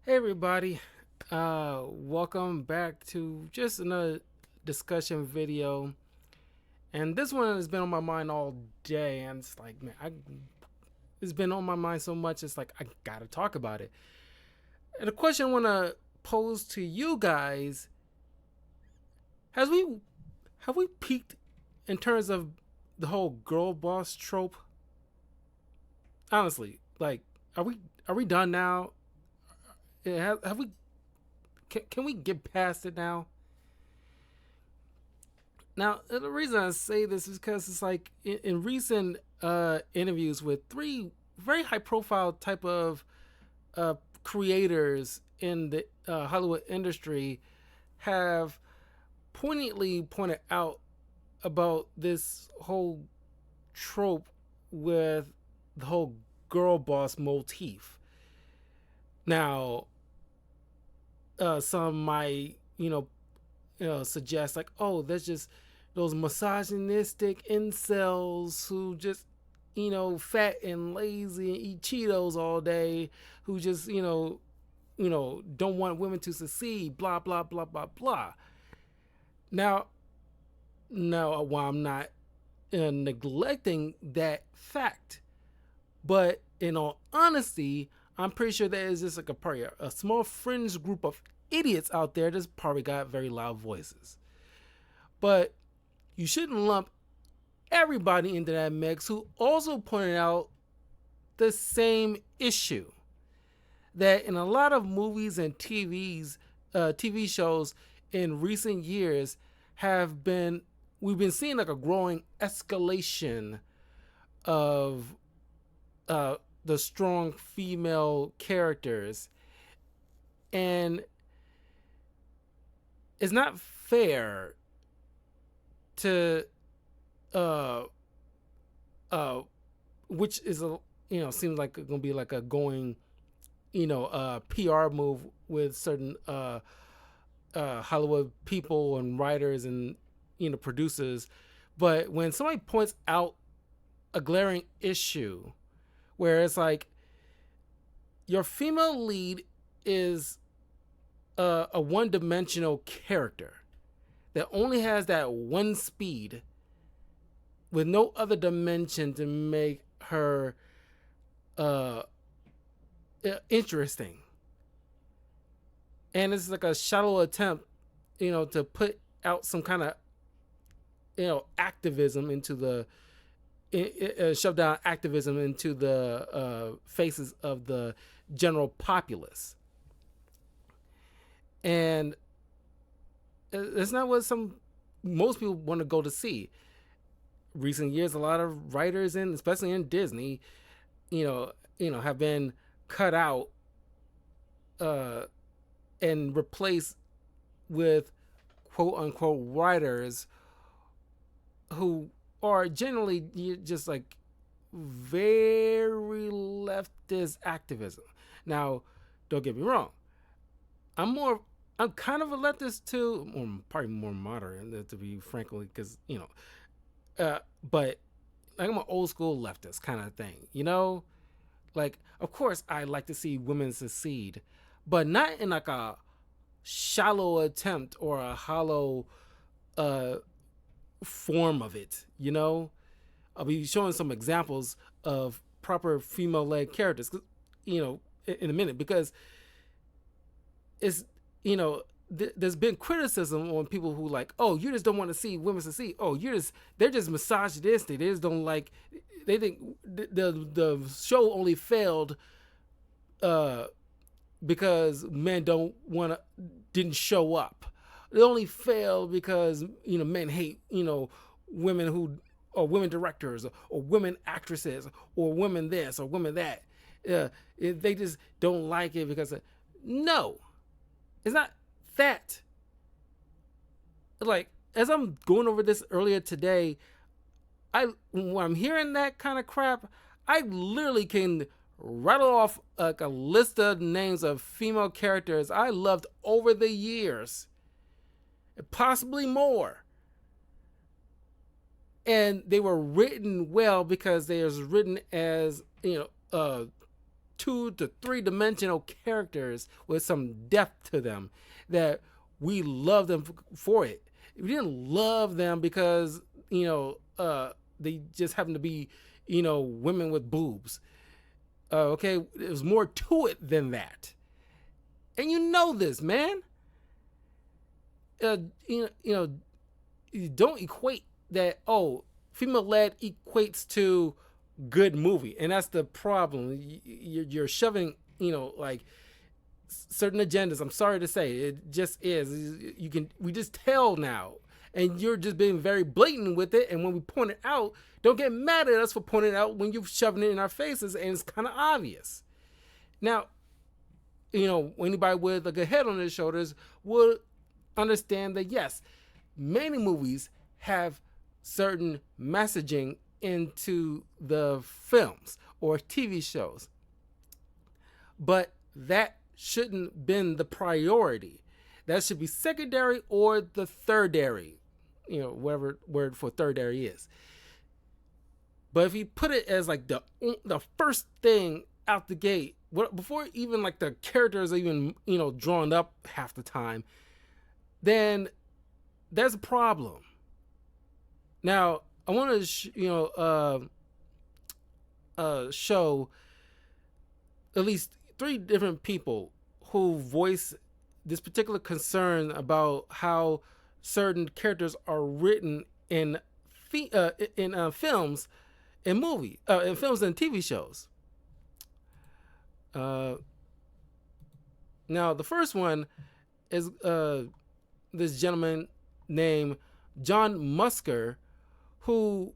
Hey everybody, welcome back to just another discussion video. And this one has been on my mind all day, and it's like, man, it's been on my mind so much. It's like I gotta talk about it. And the question I want to pose to you guys: Has we have we peaked in terms of the whole girl boss trope? Honestly, like, are we done now? Have we? Can we get past it now? Now, the reason I say this is because it's like in recent interviews with three very high profile type of uh, creators in the Hollywood industry have poignantly pointed out about this whole trope with the whole girl boss motif. Now, some might, suggest like, oh, that's just those misogynistic incels who just, fat and lazy and eat Cheetos all day, who just, don't want women to succeed, blah blah blah blah blah. Now, while I'm not neglecting that fact, but in all honesty, I'm pretty sure there is just like probably a small fringe group of idiots out there that's probably got very loud voices. But you shouldn't lump everybody into that mix who also pointed out the same issue that in a lot of movies and TV shows in recent years have been we've been seeing like a growing escalation of the strong female characters, and it's not fair to uh uh which is a seems like it's gonna be like a going PR move with certain Hollywood people and writers and producers. But when somebody points out a glaring issue where it's like your female lead is a one-dimensional character that only has that one speed with no other dimension to make her uh, interesting, and it's like a shallow attempt, to put out some kind of activism into the shove down activism into the faces of the general populace. And it's not what most people want to go to see. Recent years, a lot of writers, and especially in Disney, have been cut out uh, and replaced with quote unquote writers who are generally just like very leftist activism. Now, don't get me wrong. I'm kind of a leftist too, or probably more moderate to be frankly, because but like I'm an old school leftist kind of thing, Like, of course, I like to see women succeed, but not in like a shallow attempt or a hollow uh, form of it. I'll be showing some examples of proper female-led characters, in a minute, because it's there's been criticism on people who like, oh, you just don't want to see women succeed. Oh, they're just misogynistic. They just don't like. They think the show only failed because men didn't show up. It only failed because men hate women who or women directors or women actresses or women this or women that. They just don't like it because no, it's not that. Like, as I'm going over this earlier today, when I'm hearing that kind of crap, I literally can rattle off like a list of names of female characters I loved over the years, possibly more. And they were written well because they was written as 2 to 3 dimensional characters with some depth to them that we love them for it. We didn't love them because they just happen to be women with boobs. Okay, there's more to it than that, and you know this, man. Uh, you don't equate that. Oh, female led equates to good movie, and that's the problem. You're shoving like certain agendas. I'm sorry to say, it just is. We just tell now, and you're just being very blatant with it. And when we point it out, don't get mad at us for pointing it out when you're shoving it in our faces, and it's kind of obvious. Now, anybody with a good head on their shoulders would understand that yes, many movies have certain messaging into the films or TV shows, but that shouldn't been the priority. That should be secondary or the thirdary, whatever word for thirdary is. But if you put it as like the first thing out the gate, before even like the characters are even drawn up half the time, then there's a problem. Now I want to show at least 3 different people who voice this particular concern about how certain characters are written in films and in films and TV shows. Now the first one is this gentleman named John Musker, who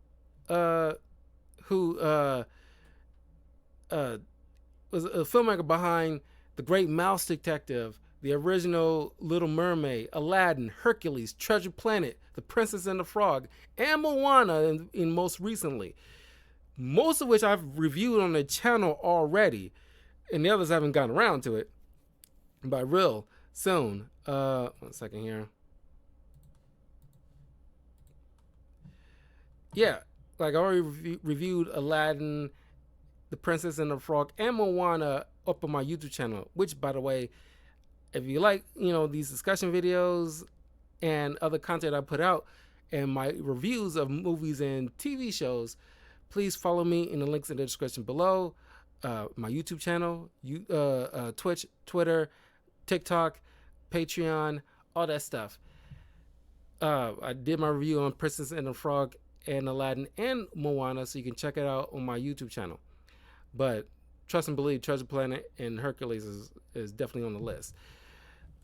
was a filmmaker behind The Great Mouse Detective, the original Little Mermaid, Aladdin, Hercules, Treasure Planet, The Princess and the Frog, and Moana in most recently. Most of which I've reviewed on the channel already, and the others haven't gotten around to it, but I will soon. 1 second here. Yeah, like I already reviewed Aladdin, The Princess and the Frog, and Moana up on my YouTube channel, which, by the way, if you like, these discussion videos and other content I put out and my reviews of movies and TV shows, please follow me in the links in the description below. My YouTube channel, Twitch, Twitter, TikTok, Patreon, all that stuff. I did my review on Princess and the Frog and Aladdin and Moana, so you can check it out on my YouTube channel. But trust and believe, Treasure Planet and Hercules is definitely on the list.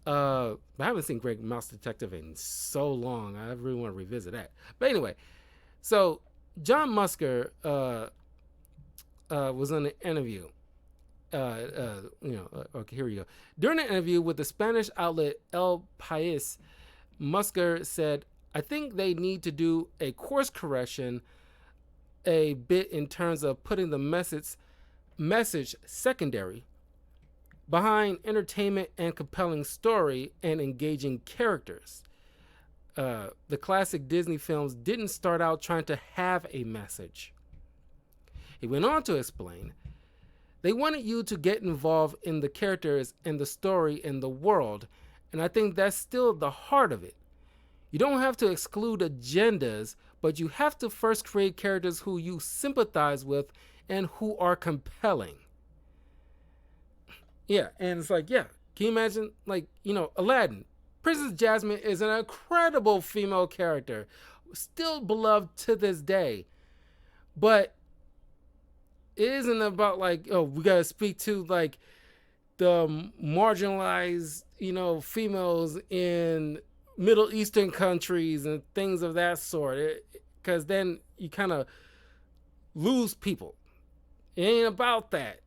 I haven't seen Great Mouse Detective in so long. I really want to revisit that. But anyway, so John Musker was on an interview. Okay, here we go. During the interview with the Spanish outlet El País, Musker said, "I think they need to do a course correction a bit in terms of putting the message secondary behind entertainment and compelling story and engaging characters. The classic Disney films didn't start out trying to have a message." He went on to explain, "They wanted you to get involved in the characters and the story and the world, and I think that's still the heart of it. You don't have to exclude agendas, but you have to first create characters who you sympathize with and who are compelling." Yeah, and it's like, yeah, can you imagine, like, Aladdin? Princess Jasmine is an incredible female character, still beloved to this day. But it isn't about like, oh, we gotta speak to like the marginalized, females in Middle Eastern countries and things of that sort. Because then you kind of lose people. It ain't about that.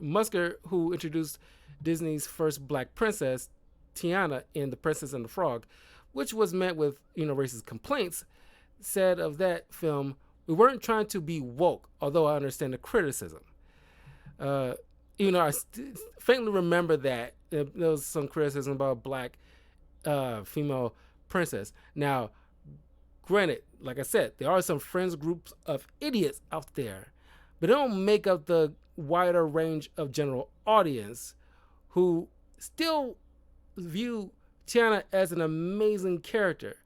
Musker, who introduced Disney's first black princess, Tiana, in The Princess and the Frog, which was met with racist complaints, said of that film, "We weren't trying to be woke, although I understand the criticism." I faintly remember that there was some criticism about black female princess. Now, granted, like I said, there are some friends groups of idiots out there, but they don't make up the wider range of general audience who still view Tiana as an amazing character.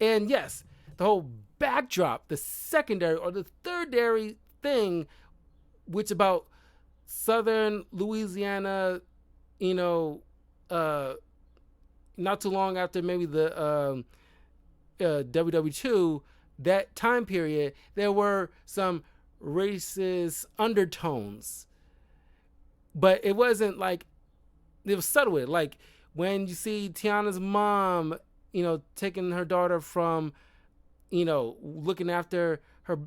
And yes, the whole backdrop, the secondary or the thirdary thing, which about southern Louisiana, you know, not too long after maybe the WW2, that time period, there were some racist undertones, but it wasn't like, it was subtle. Like when you see Tiana's mom, taking her daughter from, looking after her,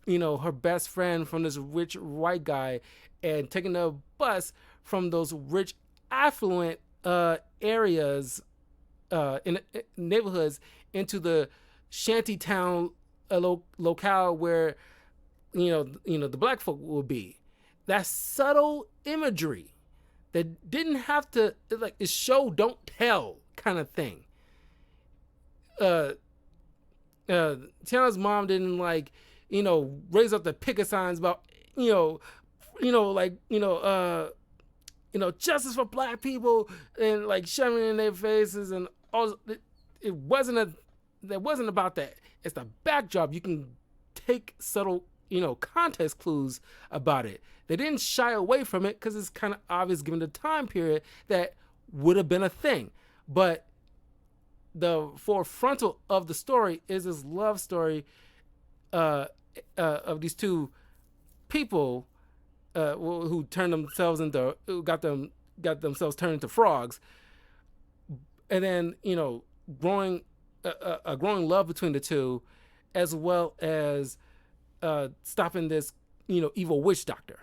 her best friend from this rich white guy, and taking the bus from those rich affluent areas in neighborhoods into the shanty town locale where the black folk will be. That subtle imagery that didn't have to, like, it's show don't tell kind of thing. Tiana's mom didn't raise up the picket signs about justice for black people and like shoving it in their faces and all. It wasn't about that. It's the backdrop. You can take subtle context clues about it. They didn't shy away from it because it's kind of obvious given the time period that would have been a thing. But the forefrontal of the story is this love story of these two people who turned themselves into, who got themselves turned into frogs, and then growing a growing love between the two, as well as stopping this evil witch doctor.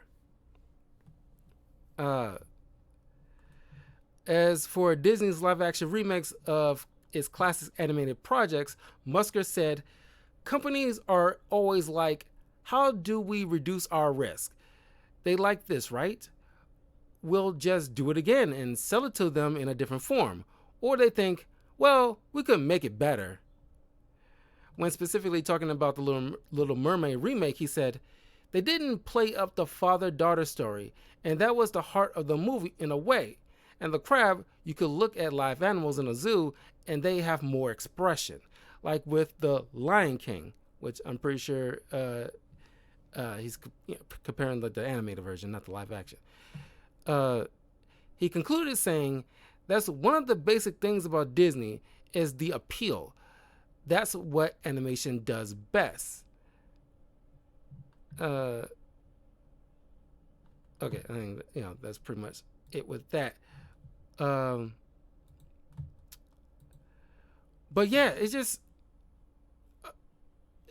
As for Disney's live-action remakes of its classic animated projects, Musker said, "Companies are always like, how do we reduce our risk? They like this, right? We'll just do it again and sell it to them in a different form. Or they think, well, we could make it better." When specifically talking about the Little Mermaid remake, he said, "They didn't play up the father-daughter story, and that was the heart of the movie in a way. And the crab, you could look at live animals in a zoo, and they have more expression. Like with the Lion King," which I'm pretty sure he's comparing the animated version, not the live action. He concluded saying, "That's one of the basic things about Disney is the appeal. That's what animation does best." Okay, I think that's pretty much it with that. But yeah, it's just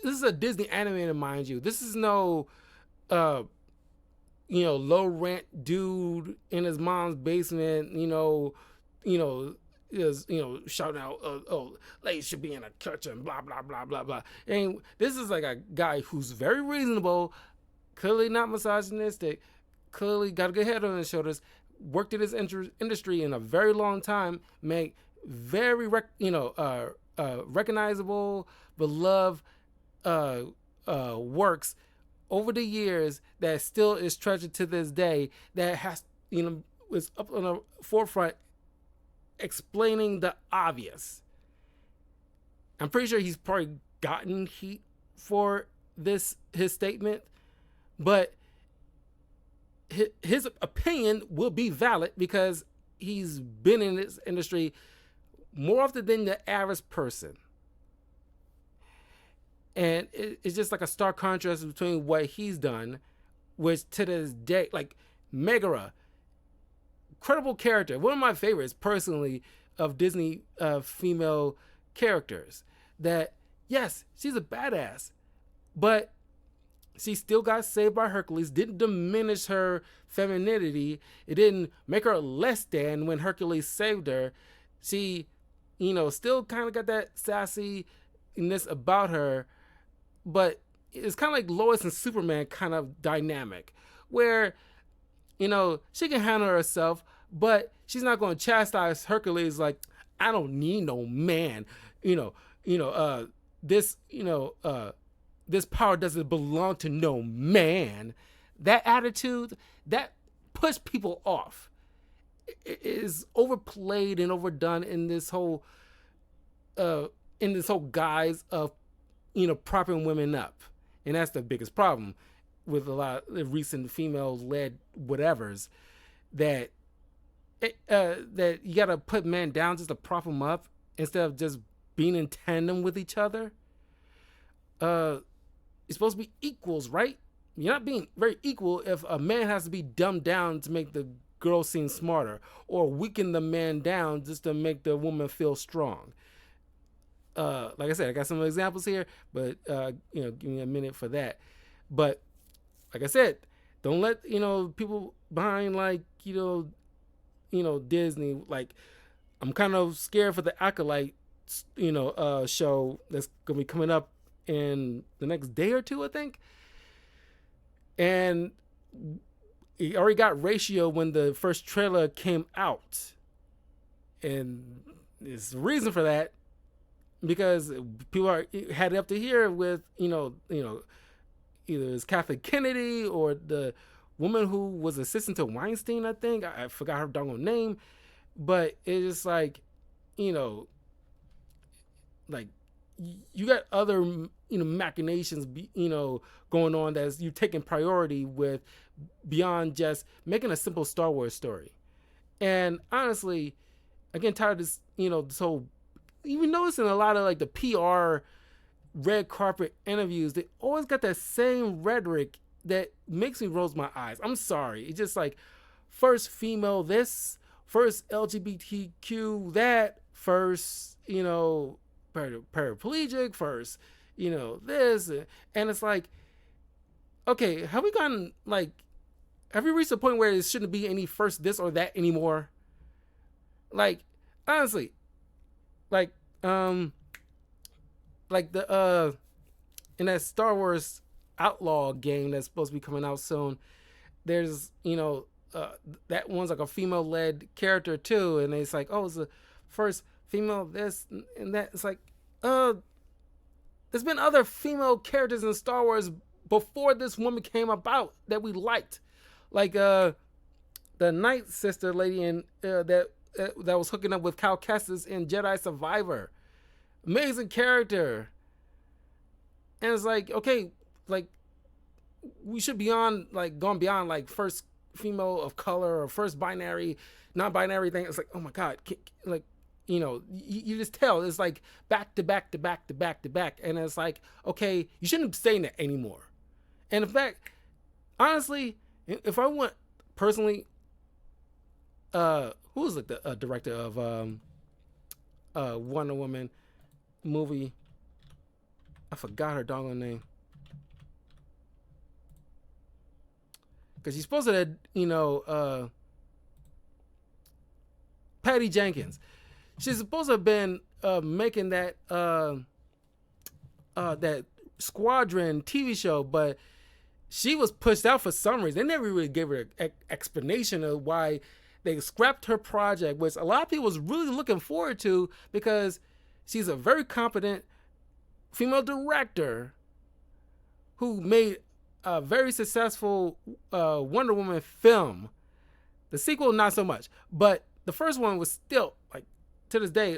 this is a Disney animated, mind you. This is no low rent dude in his mom's basement, is shouting out, "Oh, ladies should be in a kitchen," blah blah blah blah blah. And this is like a guy who's very reasonable, clearly not misogynistic, clearly got a good head on his shoulders, worked in this industry in a very long time, made very recognizable, beloved works over the years that still is treasured to this day, that has is up on the forefront explaining the obvious. I'm pretty sure he's probably gotten heat for his statement, but his opinion will be valid because he's been in this industry more often than the average person. And it's just like a stark contrast between what he's done, which to this day, like Megara, incredible character, one of my favorites personally of Disney female characters. That yes, she's a badass, but she still got saved by Hercules. Didn't diminish her femininity. It didn't make her less than when Hercules saved her. She, still kind of got that sassiness about her, but it's kind of like Lois and Superman kind of dynamic, where she can handle herself, but she's not going to chastise Hercules like, "I don't need no man," this this power doesn't belong to no man. That attitude that puts people off. It is overplayed and overdone uh in this whole guise of propping women up, and that's the biggest problem with a lot of recent female-led whatevers, that that you gotta put men down just to prop them up instead of just being in tandem with each other. It's supposed to be equals, right? You're not being very equal if a man has to be dumbed down to make the girl seem smarter, or weaken the man down just to make the woman feel strong. Like I said, I got some examples here, but give me a minute for that. But like I said, don't let people behind Disney. Like, I'm kind of scared for the Acolyte show that's gonna be coming up in the next day or two, I think. And it already got ratio when the first trailer came out, and there's a reason for that, because people had it up to here with either it's Catholic Kennedy or the woman who was assistant to Weinstein. I think I forgot her doggone name, but it's just like like you got other machinations going on that's you taking priority with, beyond just making a simple Star Wars story. And honestly, I get tired of this this whole, even noticing a lot of like the PR red carpet interviews, they always got that same rhetoric that makes me roll my eyes. I'm sorry, it's just like, first female this, first LGBTQ that, first paraplegic, first this, and it's like, okay, have we reached a point where it shouldn't be any first this or that anymore? Like, honestly, like the in that Star Wars Outlaw game that's supposed to be coming out soon, there's that one's like a female led character too, and it's like, oh, it's the first female this and that. It's like, there's been other female characters in Star Wars before this woman came about that we liked, like the Night Sister lady in that was hooking up with Cal Kestis in Jedi Survivor. Amazing character. And it's like, okay, like, we should be on gone beyond like first female of color or first binary, non-binary thing. It's like, oh my God, like, you just tell it's like back to back to back to back to back, and it's like, okay, you shouldn't be saying that anymore. And in fact, honestly, if I want personally, who was like the director of Wonder Woman movie? I forgot her doggone name. Because she's supposed to, Patty Jenkins. She's supposed to have been making that that Squadron TV show, but she was pushed out for some reason. They never really gave her an explanation of why they scrapped her project, which a lot of people was really looking forward to, because she's a very competent female director who made a very successful Wonder Woman film. The sequel, not so much, but the first one was still, like, to this day,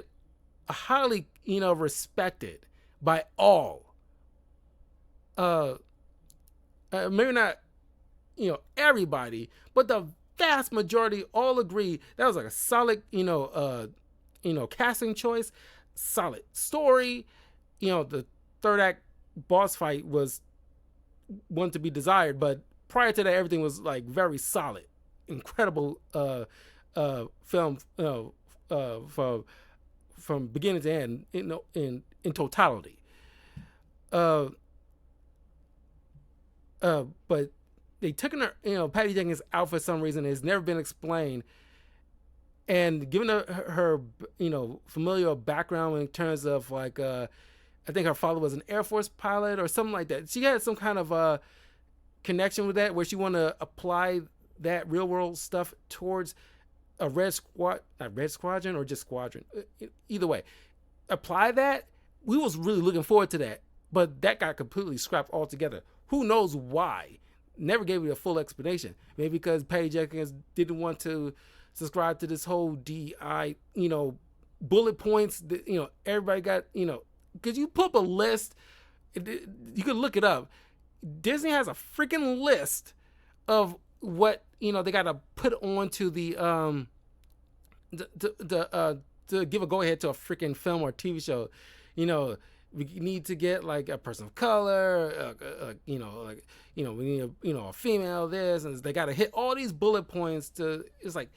highly respected by all. Maybe not everybody, but the vast majority all agree that was like a solid casting choice, solid story. The third act boss fight was one to be desired, but prior to that, everything was like very solid, incredible film from beginning to end, in totality. But they took her, Patty Jenkins out for some reason. It's never been explained. And given her familial background in terms of like, I think her father was an Air Force pilot or something like that. She had some kind of connection with that, where she wanted to apply that real world stuff towards a not Red Squadron or just Squadron. Either way, apply that we was really looking forward to that, but that got completely scrapped altogether. Who knows why? Never gave you a full explanation. Maybe because Patty Jenkins didn't want to subscribe to this whole DI, bullet points that, everybody got, because you pull up a list, you can look it up. Disney has a freaking list of what, they got to put onto to give a go ahead to a freaking film or TV show. We need to get like a person of color, we need a female this, and they got to hit all these bullet points to. It's like,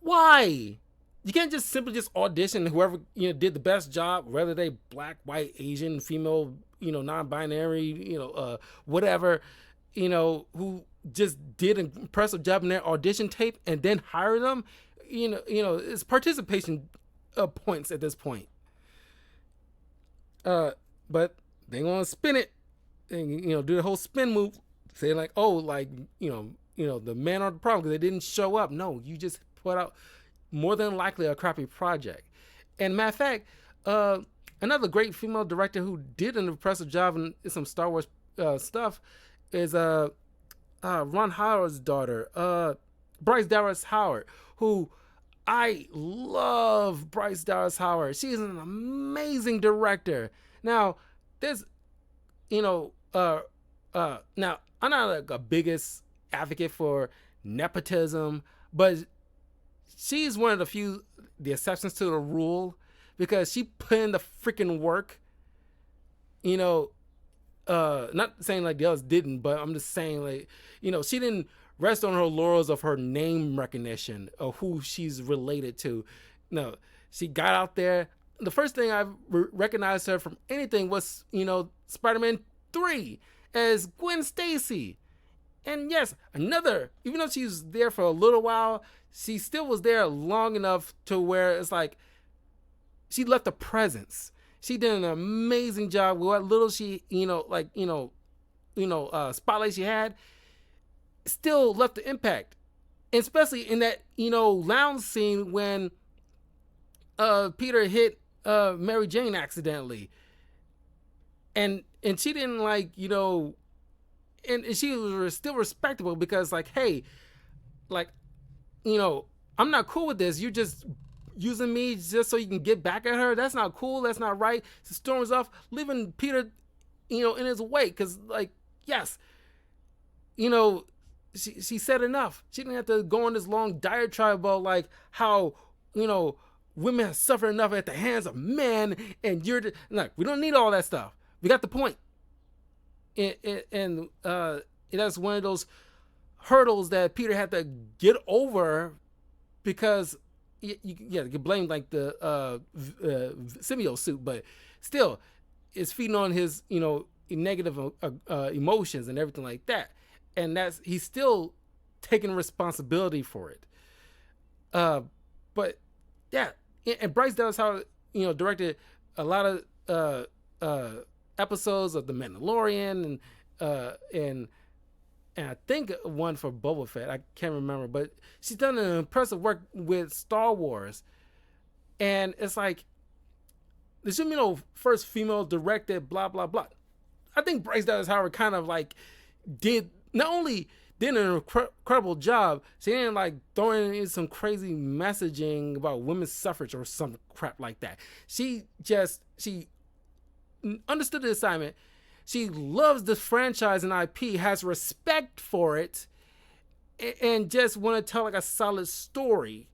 why? You can't just simply just audition whoever did the best job, whether they black, white, Asian, female, non-binary, whatever, who just did an impressive job in their audition tape, and then hire them. It's participation points at this point. But they gonna spin it and do the whole spin move, say like, oh, like the men are the problem because they didn't show up. No, you just put out more than likely a crappy project. And matter of fact, another great female director who did an impressive job in some Star Wars stuff is Ron Howard's daughter, Bryce Dallas Howard, who I love. Bryce Dallas Howard. She's an amazing director. Now, there's, now I'm not like a biggest advocate for nepotism, but she's one of the exceptions to the rule, because she put in the freaking work. Not saying like the others didn't, but I'm just saying like, she didn't rest on her laurels of her name recognition of who she's related to. No, she got out there. The first thing I recognized her from anything was, Spider-Man 3 as Gwen Stacy. And yes, even though she was there for a little while, she still was there long enough to where it's like she left a presence. She did an amazing job with what little she, spotlight she had. Still left the impact, especially in that lounge scene when Peter hit Mary Jane accidentally, and she didn't and she was still respectable, because like, hey, like, I'm not cool with this. You're just using me just so you can get back at her. That's not cool. That's not right. She storms off, leaving Peter in his wake, because like, yes, She said enough. She didn't have to go on this long diatribe about like how women have suffered enough at the hands of men, and we don't need all that stuff. We got the point. And that's one of those hurdles that Peter had to get over, because you can blame like the symbiote suit, but still, it's feeding on his negative emotions and everything like that. And he's still taking responsibility for it. But yeah, and Bryce Dallas Howard, directed a lot of episodes of The Mandalorian, and I think one for Boba Fett. I can't remember, but she's done an impressive work with Star Wars. And it's like, this should be no first female directed, blah blah blah. I think Bryce Dallas Howard kind of like not only did an incredible job, she didn't like throwing in some crazy messaging about women's suffrage or some crap like that. She understood the assignment. She loves the franchise and IP, has respect for it, and just want to tell like a solid story.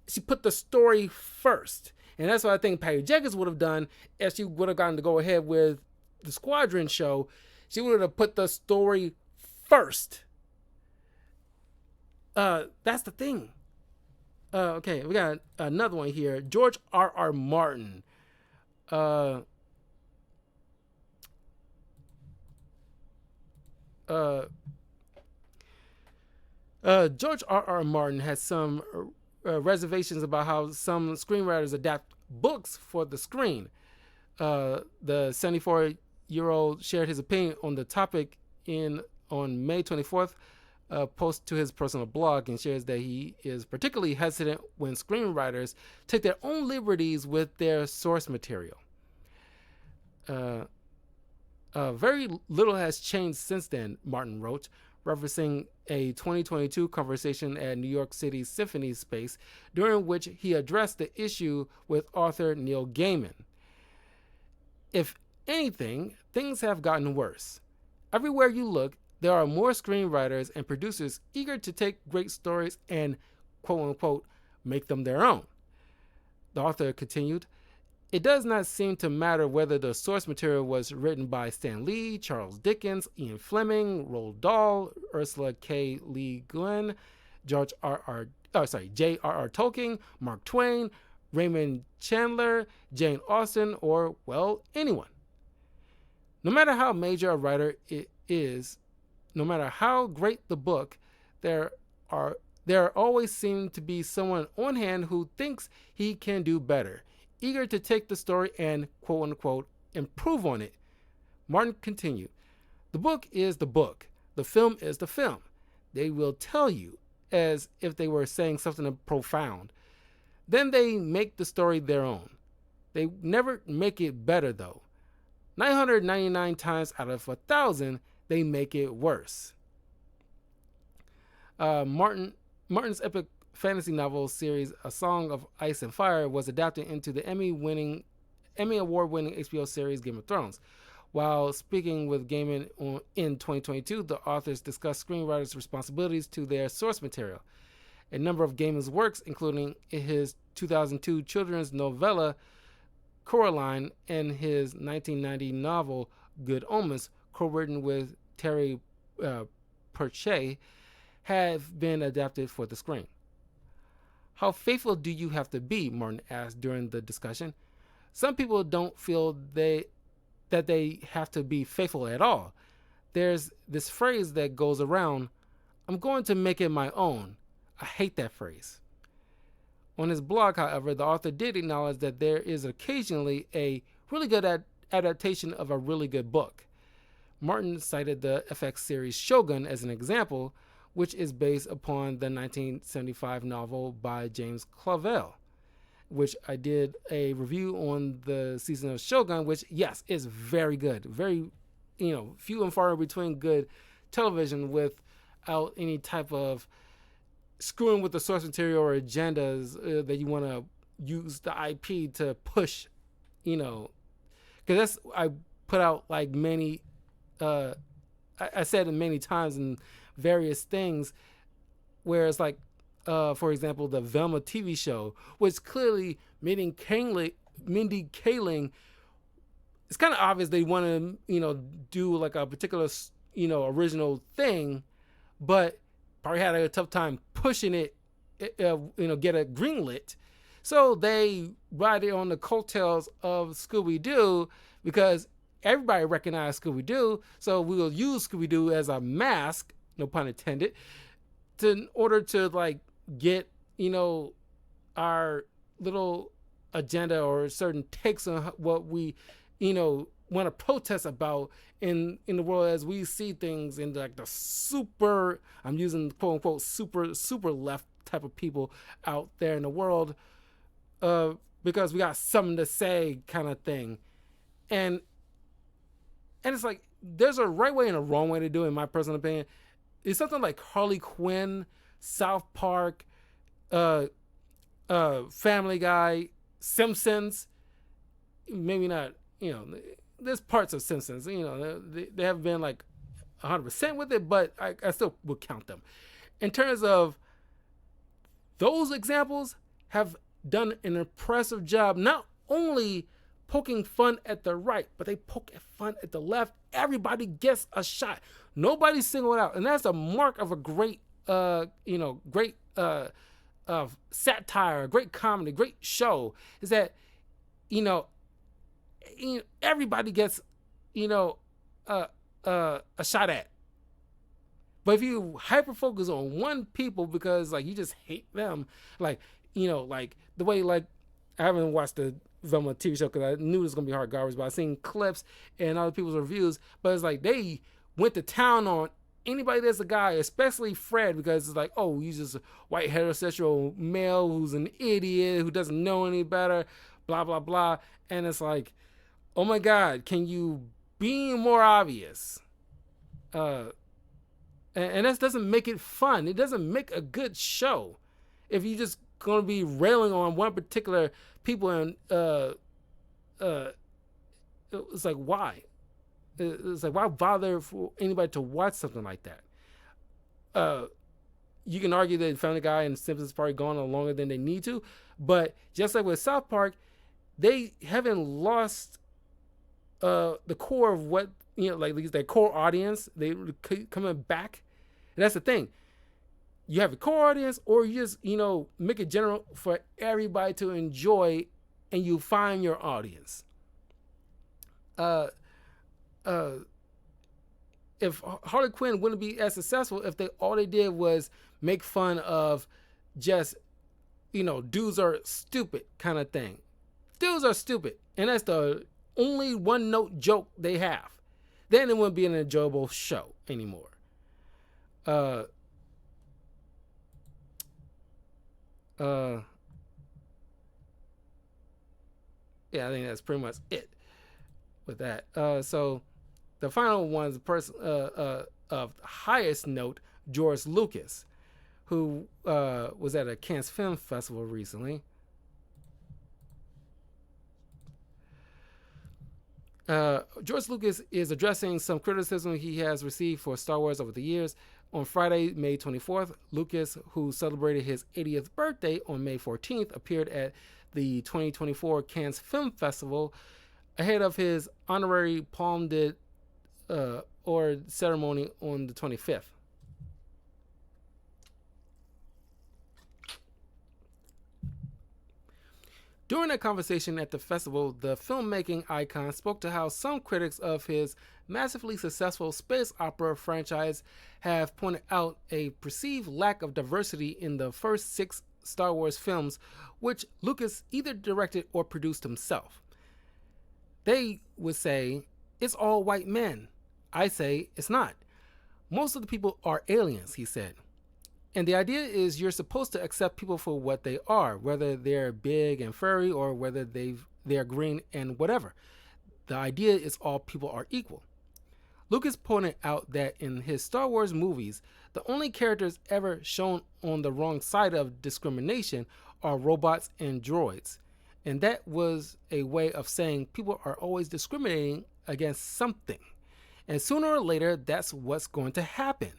She put the story first. And that's what I think Patty Jenkins would have done if she would have gotten to go ahead with the Squadron show. She would have put the story first. That's the thing. Okay, we got another one here. George R.R. Martin. George R.R. Martin has some reservations about how some screenwriters adapt books for the screen. The 74-year-old shared his opinion on the topic on May 24th, post to his personal blog, and shares that he is particularly hesitant when screenwriters take their own liberties with their source material. Uh, Very little has changed since then, Martin wrote, referencing a 2022 conversation at New York City Symphony Space, during which he addressed the issue with author Neil Gaiman. If anything, things have gotten worse. Everywhere you look, there are more screenwriters and producers eager to take great stories and, quote unquote, make them their own. The author continued, it does not seem to matter whether the source material was written by Stan Lee, Charles Dickens, Ian Fleming, Roald Dahl, Ursula K. Le Guin, J.R.R. Tolkien, Mark Twain, Raymond Chandler, Jane Austen, or, well, anyone. No matter how major a writer it is, no matter how great the book, there always seems to be someone on hand who thinks he can do better, eager to take the story and, quote unquote, improve on it. Martin continued, the book is the book. The film is the film. They will tell you as if they were saying something profound. Then they make the story their own. They never make it better, though. 999 times out of 1,000, they make it worse. Martin's epic fantasy novel series A Song of Ice and Fire was adapted into the Emmy Award-winning HBO series Game of Thrones. While speaking with Gaiman in 2022, the authors discussed screenwriters' responsibilities to their source material. A number of Gaiman's works, including his 2002 children's novella Coraline and his 1990 novel Good Omens, co-written with Terry Pratchett, have been adapted for the screen. How faithful do you have to be? Martin asked during the discussion. Some people don't feel that they have to be faithful at all. There's this phrase that goes around, I'm going to make it my own. I hate that phrase. On his blog, however, the author did acknowledge that there is occasionally a really good adaptation of a really good book. Martin cited the FX series Shogun as an example, which is based upon the 1975 novel by James Clavell, which I did a review on the season of Shogun, which, yes, is very good. Very, few and far between good television without any type of screwing with the source material or agendas that you want to use the IP to push, because that's, I put out like many, I said it many times in various things where it's like, for example, the Velma TV show, which clearly Mindy Kaling, it's kind of obvious they want to, do like a particular, original thing, but probably had a tough time pushing it, get it greenlit. So they ride it on the coattails of Scooby-Doo because everybody recognized Scooby-Doo. So we will use Scooby-Doo as a mask, no pun intended, in order to like get, our little agenda or certain takes on what we, want to protest about in the world as we see things in like the super, I'm using quote unquote super left type of people out there in the world, because we got something to say kind of thing. And it's like, there's a right way and a wrong way to do it, in my personal opinion. It's something like Harley Quinn, South Park, Family Guy, Simpsons, maybe not, there's parts of Simpsons, they have been like 100% with it, but I still would count them. In terms of those examples, have done an impressive job, not only poking fun at the right, but they poke fun at the left. Everybody gets a shot. Nobody's singled out. And that's a mark of a great, great satire, great comedy, great show, is that, everybody gets, a shot at. But if you hyper focus on one people because like you just hate them, like, like the way, like, I haven't watched the Velma TV show because I knew it was gonna be hard garbage, but I've seen clips and other people's reviews. But it's like they went to town on anybody that's a guy, especially Fred, because it's like, oh, he's just a white heterosexual male who's an idiot who doesn't know any better, blah blah blah. And it's like, oh my God, can you be more obvious? Uh, and that doesn't make it fun. It doesn't make a good show if you just gonna be railing on one particular people and uh, it's like why? It's like why bother for anybody to watch something like that? Uh, you can argue that Family Guy and Simpsons probably gone on longer than they need to, but just like with South Park, they haven't lost the core of what like their core audience. They coming back. And that's the thing. You have a core audience, or you just make it general for everybody to enjoy, and you find your audience. Uh, uh, if Harley Quinn wouldn't be as successful if all they did was make fun of just dudes are stupid kind of thing. Dudes are stupid, and that's the only one note joke they have. Then it wouldn't be an enjoyable show anymore. Yeah, I think that's pretty much it with that. So the final one's the person of highest note, George Lucas, who was at a Cannes Film Festival recently. George Lucas is addressing some criticism he has received for Star Wars over the years. On Friday, May 24th, Lucas, who celebrated his 80th birthday on May 14th, appeared at the 2024 Cannes Film Festival ahead of his honorary Palme d'Or ceremony on the 25th. During a conversation at the festival, the filmmaking icon spoke to how some critics of his massively successful space opera franchise have pointed out a perceived lack of diversity in the first 6 Star Wars films, which Lucas either directed or produced himself. They would say, it's all white men. I say, it's not. Most of the people are aliens, he said. And the idea is you're supposed to accept people for what they are, whether they're big and furry or whether they're green and whatever. The idea is all people are equal. Lucas pointed out that in his Star Wars movies, the only characters ever shown on the wrong side of discrimination are robots and droids. And that was a way of saying people are always discriminating against something. And sooner or later, that's what's going to happen,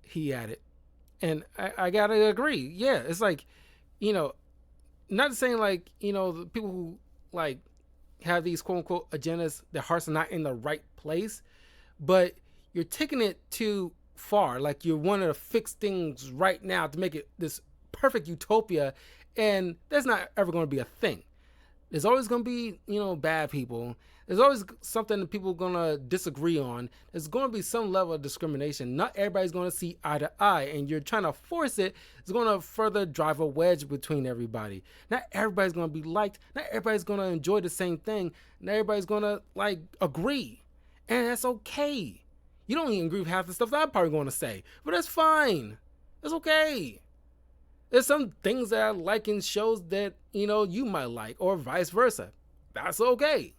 he added. And I gotta agree. Yeah, it's like, not saying like, the people who like have these quote unquote agendas, their hearts are not in the right place, but you're taking it too far. Like you're wanting to fix things right now to make it this perfect utopia, and that's not ever going to be a thing. There's always going to be, bad people. There's always something that people are going to disagree on. There's going to be some level of discrimination. Not everybody's going to see eye to eye, and you're trying to force it. It's going to further drive a wedge between everybody. Not everybody's going to be liked. Not everybody's going to enjoy the same thing. Not everybody's going to, agree. And that's okay. You don't even agree with half the stuff that I'm probably going to say, but that's fine. It's okay. There's some things that I like in shows that, you might like, or vice versa. That's okay.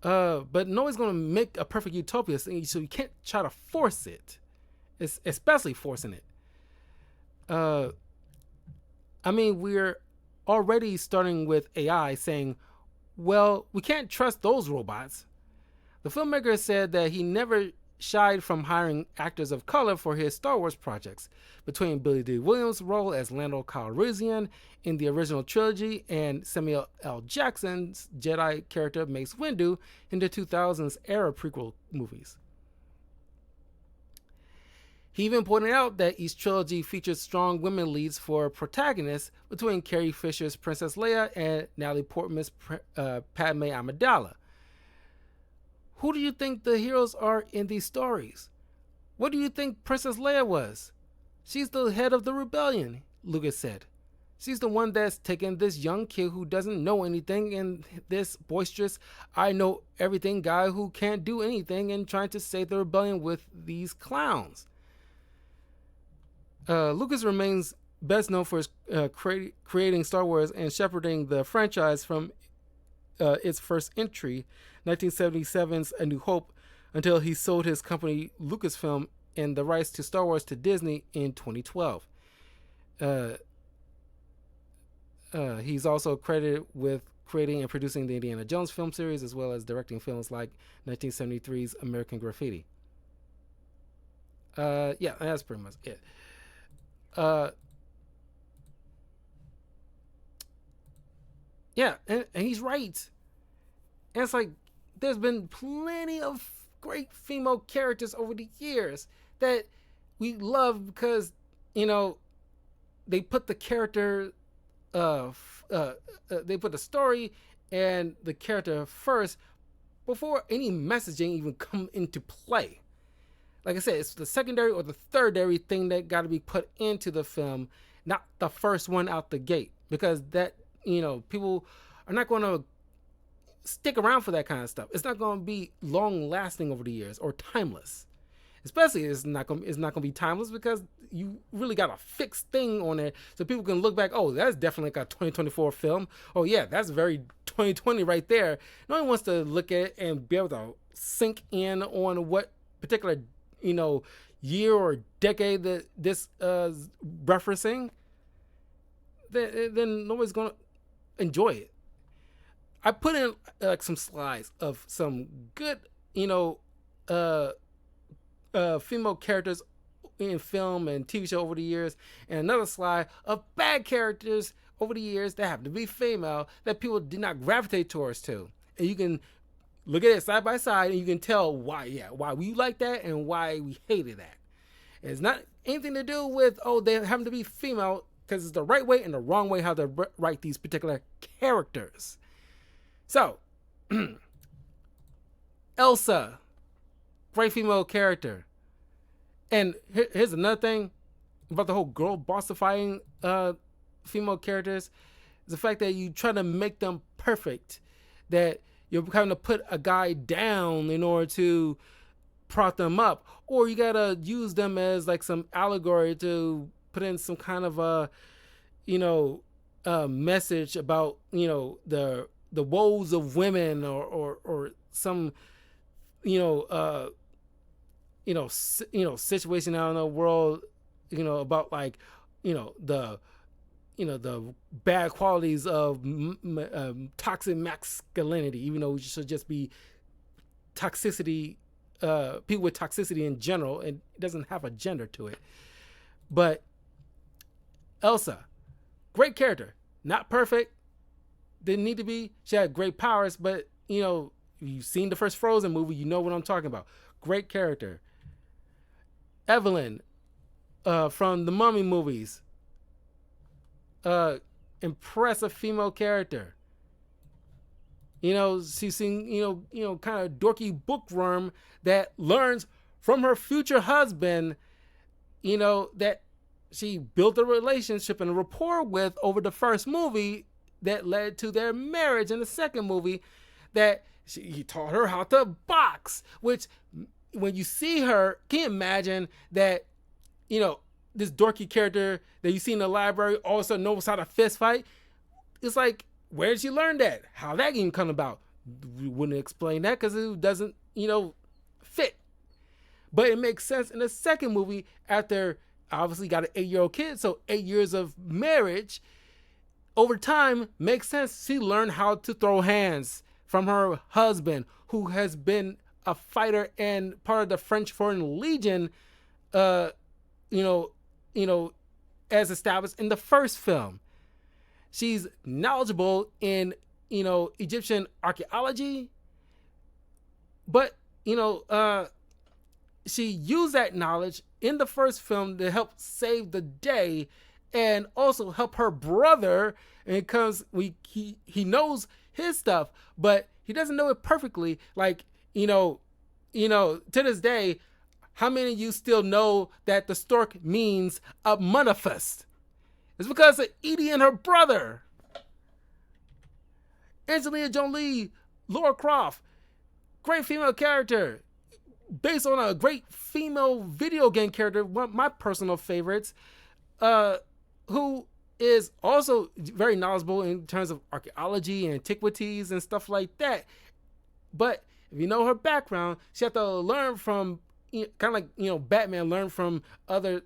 But nobody's going to make a perfect utopia, so you can't try to force it. It's especially forcing it. We're already starting with AI saying, well, we can't trust those robots. The filmmaker said that he never shied from hiring actors of color for his Star Wars projects. Between Billy Dee Williams' role as Lando Calrissian in the original trilogy and Samuel L. Jackson's Jedi character Mace Windu in the 2000s era prequel movies. He even pointed out that each trilogy featured strong women leads for protagonists between Carrie Fisher's Princess Leia and Natalie Portman's Padme Amidala. Who do you think the heroes are in these stories? What do you think Princess Leia was? She's the head of the rebellion, Lucas said. She's the one that's taken this young kid who doesn't know anything and this boisterous, I know everything guy who can't do anything and trying to save the rebellion with these clowns. Lucas remains best known for his creating Star Wars and shepherding the franchise from its first entry, 1977's A New Hope, until he sold his company Lucasfilm and the rights to Star Wars to Disney in 2012. Uh, he's also credited with creating and producing the Indiana Jones film series, as well as directing films like 1973's American Graffiti. Yeah, that's pretty much it. Uh, yeah, and he's right. And it's like there's been plenty of great female characters over the years that we love because they put the character, they put the story and the character first before any messaging even come into play. Like I said, it's the secondary or the thirdary thing that got to be put into the film, not the first one out the gate, because that people are not going to stick around for that kind of stuff. It's not going to be long lasting over the years or timeless. Especially it's not going to be timeless because you really got a fixed thing on it so people can look back, oh, that's definitely like a 2024 film. Oh yeah, that's very 2020 right there. No one wants to look at it and be able to sink in on what particular year or decade that this referencing. Then nobody's going to enjoy it. I put in some slides of some good, female characters in film and TV show over the years, and another slide of bad characters over the years that happen to be female that people did not gravitate towards to. And you can look at it side by side, and you can tell why we like that and why we hated that. And it's not anything to do with they happen to be female, because it's the right way and the wrong way how to write these particular characters. So, Elsa, great female character. And here's another thing about the whole girl bossifying female characters, is the fact that you try to make them perfect, that you're having to put a guy down in order to prop them up, or you gotta use them as like some allegory to put in some kind of a message about the woes of women, or some situation out in the world, about like the bad qualities of toxic masculinity, even though it should just be toxicity, people with toxicity in general, and it doesn't have a gender to it. But Elsa, great character, not perfect, didn't need to be. She had great powers, but you've seen the first Frozen movie, you know what I'm talking about. Great character. Evelyn, from the Mummy movies, impressive female character. She's seen kind of dorky bookworm that learns from her future husband, that she built a relationship and a rapport with over the first movie that led to their marriage in the second movie, that he taught her how to box, which when you see her, can you imagine that, this dorky character that you see in the library also knows how to fist fight? It's like, where did she learn that? How that even come about? We wouldn't explain that because it doesn't, fit. But it makes sense in the second movie after obviously got an 8-year-old kid, so 8 years of marriage. Over time, makes sense. She learned how to throw hands from her husband, who has been a fighter and part of the French Foreign Legion, as established in the first film. She's knowledgeable in, Egyptian archaeology, but, she used that knowledge in the first film to help save the day and also help her brother, because he knows his stuff, but he doesn't know it perfectly. Like, to this day, how many of you still know that the stork means a manifest? It's because of Edie and her brother. Angelina Jolie, Laura Croft, great female character, based on a great female video game character, one of my personal favorites, who is also very knowledgeable in terms of archaeology and antiquities and stuff like that. But if you know her background, she had to learn from, kind of like, Batman learned from other,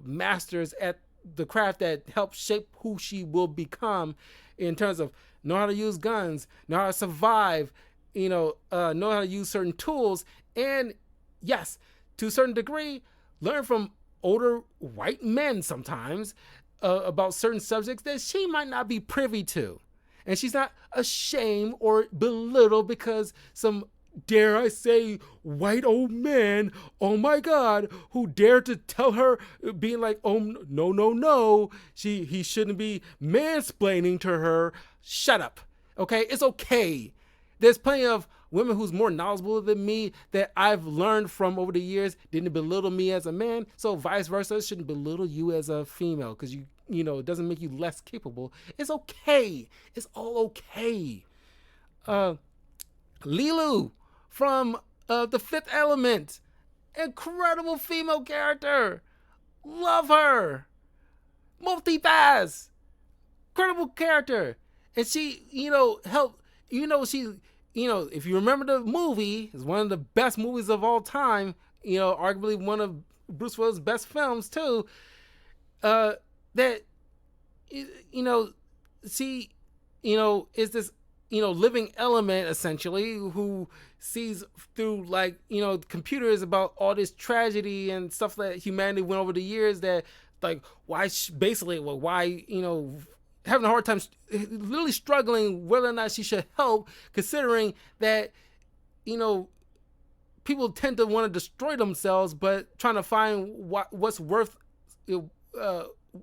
masters at the craft that help shape who she will become, in terms of know how to use guns, know how to survive, know how to use certain tools, and yes, to a certain degree, learn from older white men sometimes about certain subjects that she might not be privy to. And she's not ashamed or belittled because some, dare I say, white old man, oh my God, who dared to tell her, being like, oh, no, no, no, he shouldn't be mansplaining to her. Shut up, okay? It's okay. There's plenty of women who's more knowledgeable than me that I've learned from over the years, didn't belittle me as a man, so vice versa, shouldn't belittle you as a female, because it doesn't make you less capable. It's okay. It's all okay. Lilu from The Fifth Element. Incredible female character. Love her. Multipass. Incredible character. And she, helped, she, if you remember the movie, it's one of the best movies of all time, arguably one of Bruce Willis' best films too, that, she, is this, living element essentially, who sees through, like, computers about all this tragedy and stuff that humanity went over the years, that, like, why, basically, well, why, having a hard time, literally struggling whether or not she should help, considering that, people tend to want to destroy themselves, but trying to find what's worth,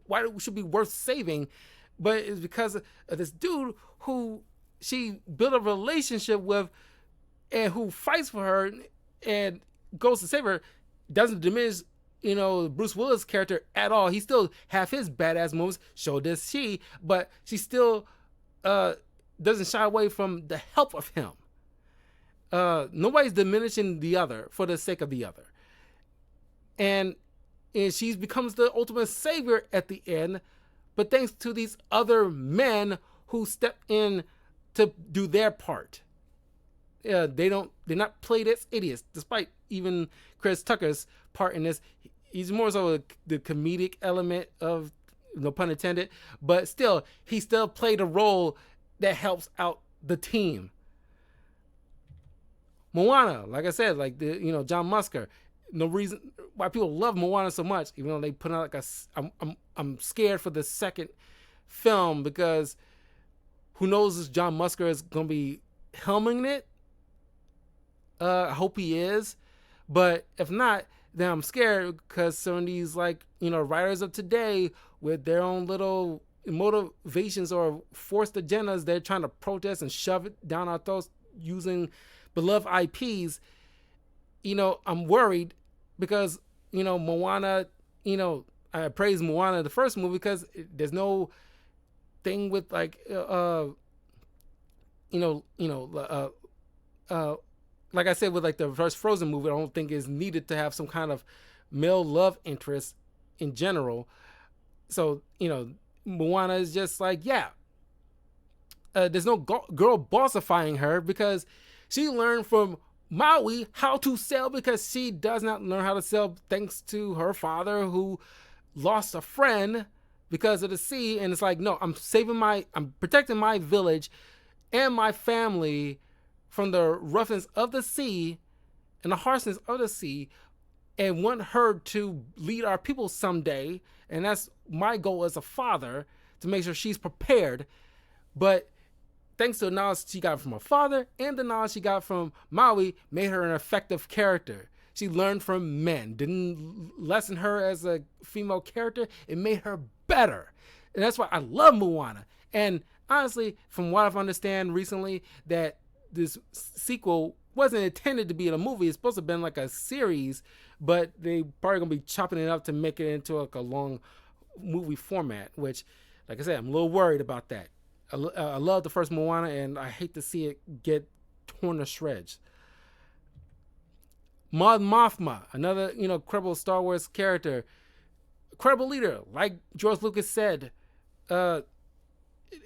why it should be worth saving. But it's because of this dude who she built a relationship with, and who fights for her and goes to save her, doesn't diminish, Bruce Willis' character at all. He still have his badass moves, so does she, but she still doesn't shy away from the help of him. Nobody's diminishing the other for the sake of the other. And she becomes the ultimate savior at the end, but thanks to these other men who step in to do their part. They're not played as idiots, despite even Chris Tucker's part in this. He's more so the comedic element of, no pun intended, but still, he still played a role that helps out the team. Moana, like I said, like John Musker. No reason why people love Moana so much, even though they put out like I'm scared for the second film, because who knows if John Musker is gonna be helming it. I hope he is, but if not, then I'm scared, because some of these, like, writers of today with their own little motivations or forced agendas, they're trying to protest and shove it down our throats using beloved IPs. I'm worried because, Moana, I praise Moana, the first movie, because there's no thing with, like, like I said, with, like, the first Frozen movie, I don't think is needed to have some kind of male love interest in general. So, Moana is just like, yeah, there's no girl bossifying her, because she learned from Maui how to sail, because she does not learn how to sail thanks to her father, who lost a friend because of the sea. And it's like, no, I'm protecting my village and my family from the roughness of the sea and the harshness of the sea, and want her to lead our people someday. And that's my goal as a father, to make sure she's prepared. But thanks to the knowledge she got from her father and the knowledge she got from Maui, made her an effective character. She learned from men, didn't lessen her as a female character. It made her better. And that's why I love Moana. And honestly, from what I've understand recently, that this sequel wasn't intended to be in a movie. It's supposed to have been like a series, but they probably gonna be chopping it up to make it into like a long movie format, which, like I said, I'm a little worried about that. I love the first Moana, and I hate to see it get torn to shreds. Mon Mothma, another, incredible Star Wars character. credible leader, like George Lucas said, uh,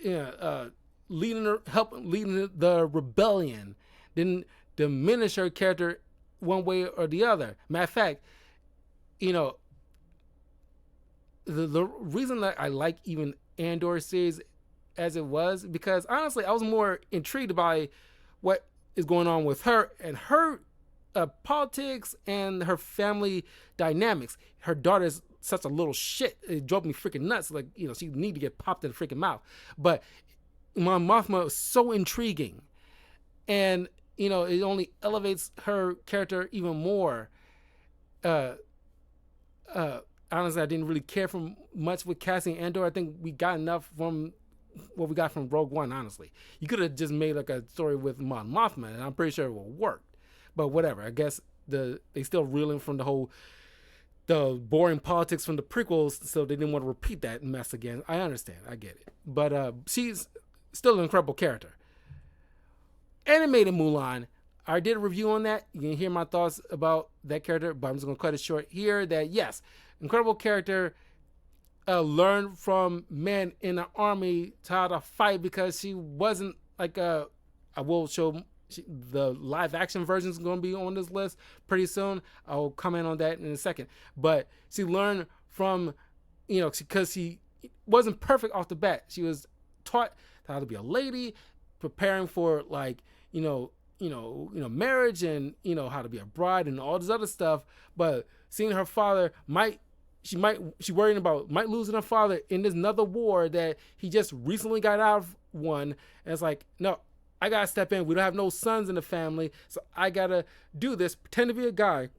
yeah, leading the rebellion, didn't diminish her character one way or the other. Matter of fact, you know, the reason that I like even Andor series as it was, because honestly, I was more intrigued by what is going on with her and her politics and her family dynamics. Her daughter's such a little shit. It drove me freaking nuts. Like, she need to get popped in the freaking mouth. But Mon Mothma was so intriguing, and it only elevates her character even more. Uh, Honestly, I didn't really care for much with casting Andor. I think we got enough from what we got from Rogue One. Honestly, you could have just made like a story with Mon Mothma, and I'm pretty sure it will work. But whatever. I guess they still reeling from the boring politics from the prequels, so they didn't want to repeat that mess again. I understand. I get it. But she's still an incredible character. Animated Mulan. I did a review on that. You can hear my thoughts about that character, but I'm just going to cut it short here. That yes, incredible character. Learned from men in the army to how to fight, because she wasn't like I will show the live action version is going to be on this list pretty soon. I'll comment on that in a second. But she learned from, because she wasn't perfect off the bat. She was taught how to be a lady, preparing for like, marriage, and how to be a bride and all this other stuff. But seeing her father she worrying about might losing her father in this another war that he just recently got out of one. And it's like, no, I gotta step in. We don't have no sons in the family, so I gotta do this. Pretend to be a guy,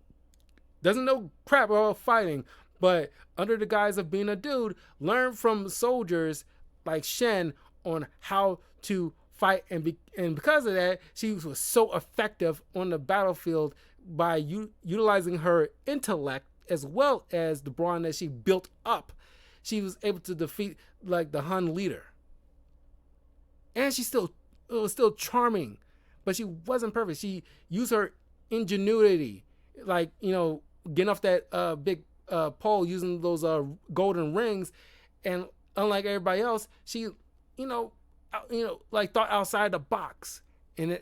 doesn't know crap about fighting, but under the guise of being a dude, learn from soldiers like Shen on how to fight. And because of that, she was so effective on the battlefield by utilizing her intellect as well as the brawn that she built up. She was able to defeat like the Han leader, and she was still charming, but she wasn't perfect. She used her ingenuity, like getting off that big pole using those golden rings, and unlike everybody else, she like thought outside the box. And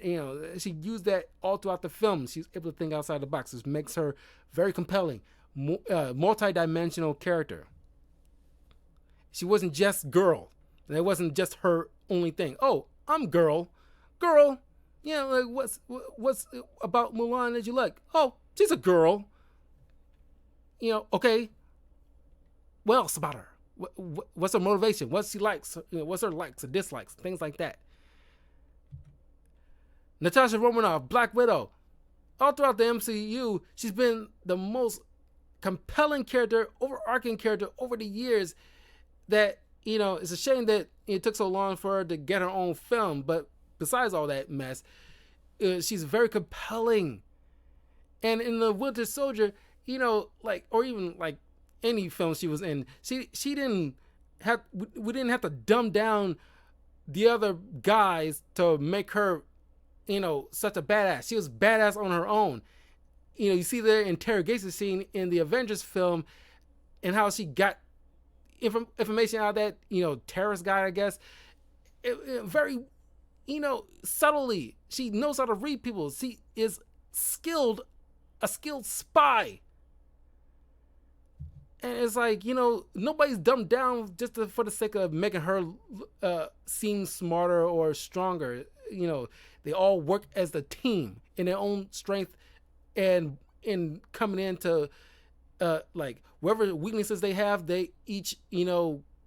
she used that all throughout the film. She's able to think outside the box, which makes her very compelling, multi-dimensional character. She wasn't just girl. That wasn't just her only thing. Oh, I'm girl. Like what's about Mulan that you like? Oh, she's a girl. Okay. What else about her? What's her motivation? What she likes? What's her likes or dislikes? Things like that. Natasha Romanoff, Black Widow. All throughout the MCU, she's been the most compelling character, overarching character over the years. That it's a shame that it took so long for her to get her own film. But besides all that mess, she's very compelling. And in the Winter Soldier, or even like any film she was in, we didn't have to dumb down the other guys to make her, such a badass. She was badass on her own. You see the interrogation scene in the Avengers film, and how she got information out of that, terrorist guy, I guess. Very, subtly. She knows how to read people. She is a skilled spy. And it's like, nobody's dumbed down just for the sake of making her seem smarter or stronger. They all work as a team in their own strength, and in coming into like whatever weaknesses they have, they each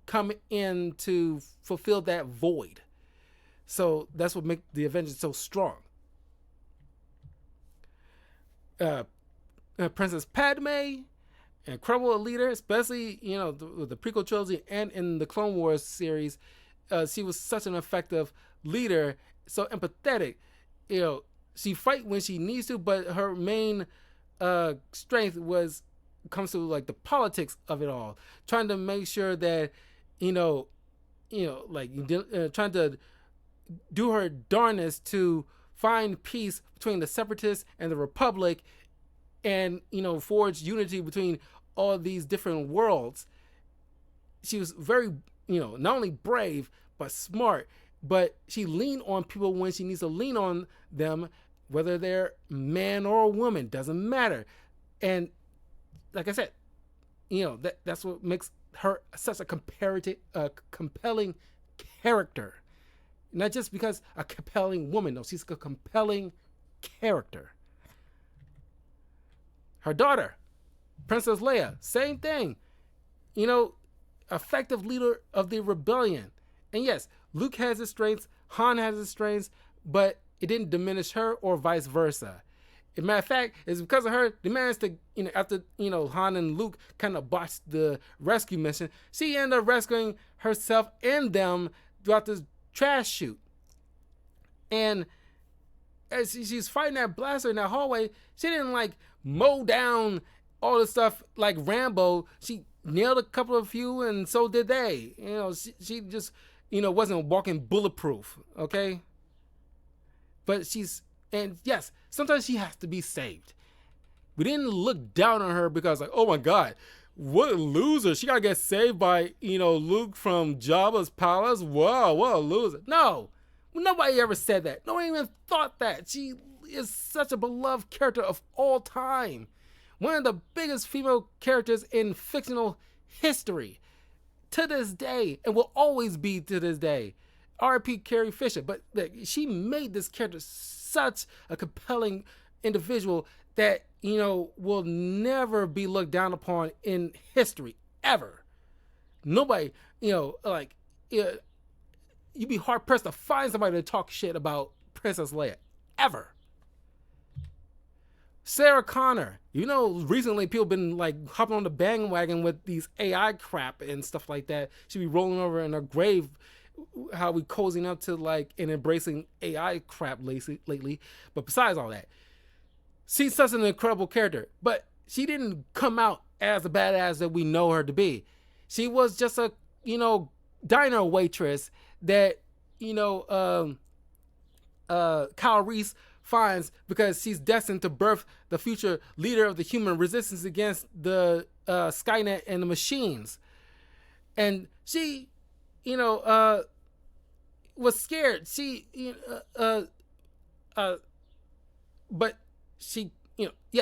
come in to fulfill that void. So that's what makes the Avengers so strong. Princess Padme, incredible leader, especially the prequel trilogy and in the Clone Wars series. She was such an effective leader, so empathetic. She fight when she needs to, but her main strength comes to like the politics of it all, trying to make sure that trying to do her darnest to find peace between the Separatists and the Republic, and forge unity between all these different worlds. She was very, not only brave but smart, but she leaned on people when she needs to lean on them, whether they're man or woman, doesn't matter. And like I said, that's what makes her such a compelling character. Not just because a compelling woman, no, she's a compelling character. Her daughter, Princess Leia, same thing. Effective leader of the rebellion. And yes, Luke has his strengths, Han has his strengths, but it didn't diminish her or vice versa. As a matter of fact, it's because of her, they managed to, after, Han and Luke kind of botched the rescue mission, she ended up rescuing herself and them throughout this trash chute. And as she's fighting that blaster in that hallway, she didn't like mow down all the stuff like Rambo. She nailed a couple of few, and so did they. She just, wasn't walking bulletproof, okay? But and yes, sometimes she has to be saved. We didn't look down on her because like, oh my God, what a loser. She gotta get saved by, Luke from Jabba's palace. Wow, what a loser. No, nobody ever said that. Nobody even thought that. She is such a beloved character of all time. One of the biggest female characters in fictional history to this day, and will always be to this day. R.I.P. Carrie Fisher. But she made this character such a compelling individual that, will never be looked down upon in history, ever. Nobody, you'd be hard pressed to find somebody to talk shit about Princess Leia, ever. Sarah Connor, recently people been like hopping on the bandwagon with these AI crap and stuff like that. She'd be rolling over in her grave, how we cozying up to like and embracing AI crap lately. But besides all that, she's such an incredible character. But she didn't come out as the badass that we know her to be. She was just a, diner waitress that, Kyle Reese finds because she's destined to birth the future leader of the human resistance against the Skynet and the machines. And she, was scared. She, but she,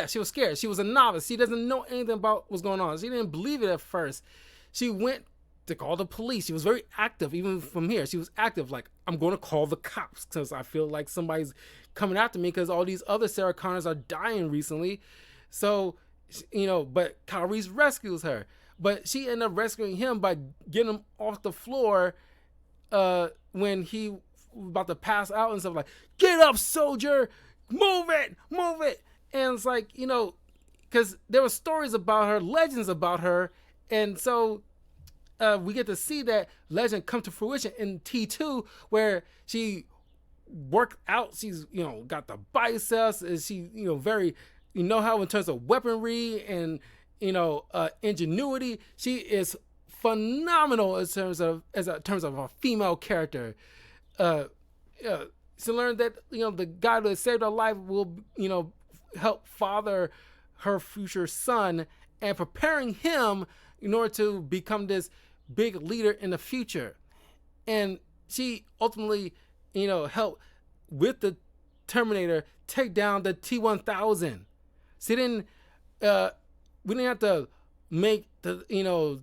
she was scared. She was a novice. She doesn't know anything about what's going on. She didn't believe it at first. She went to call the police. She was very active, even from here. She was active, like, I'm going to call the cops because I feel like somebody's coming after me because all these other Sarah Connors are dying recently. So, but Kyle Reese rescues her. But she ended up rescuing him by getting him off the floor when he was about to pass out and stuff like, get up, soldier, move it. And it's like, because there were stories about her, legends about her. And so we get to see that legend come to fruition in T2, where she worked out. She's, got the biceps, and she, very, how in terms of weaponry and, ingenuity, she is phenomenal in terms of a female character. She learned that, the guy that saved her life will, help father her future son and preparing him in order to become this big leader in the future. And she ultimately, helped with the Terminator take down the T-1000. She didn't, we didn't have to make the,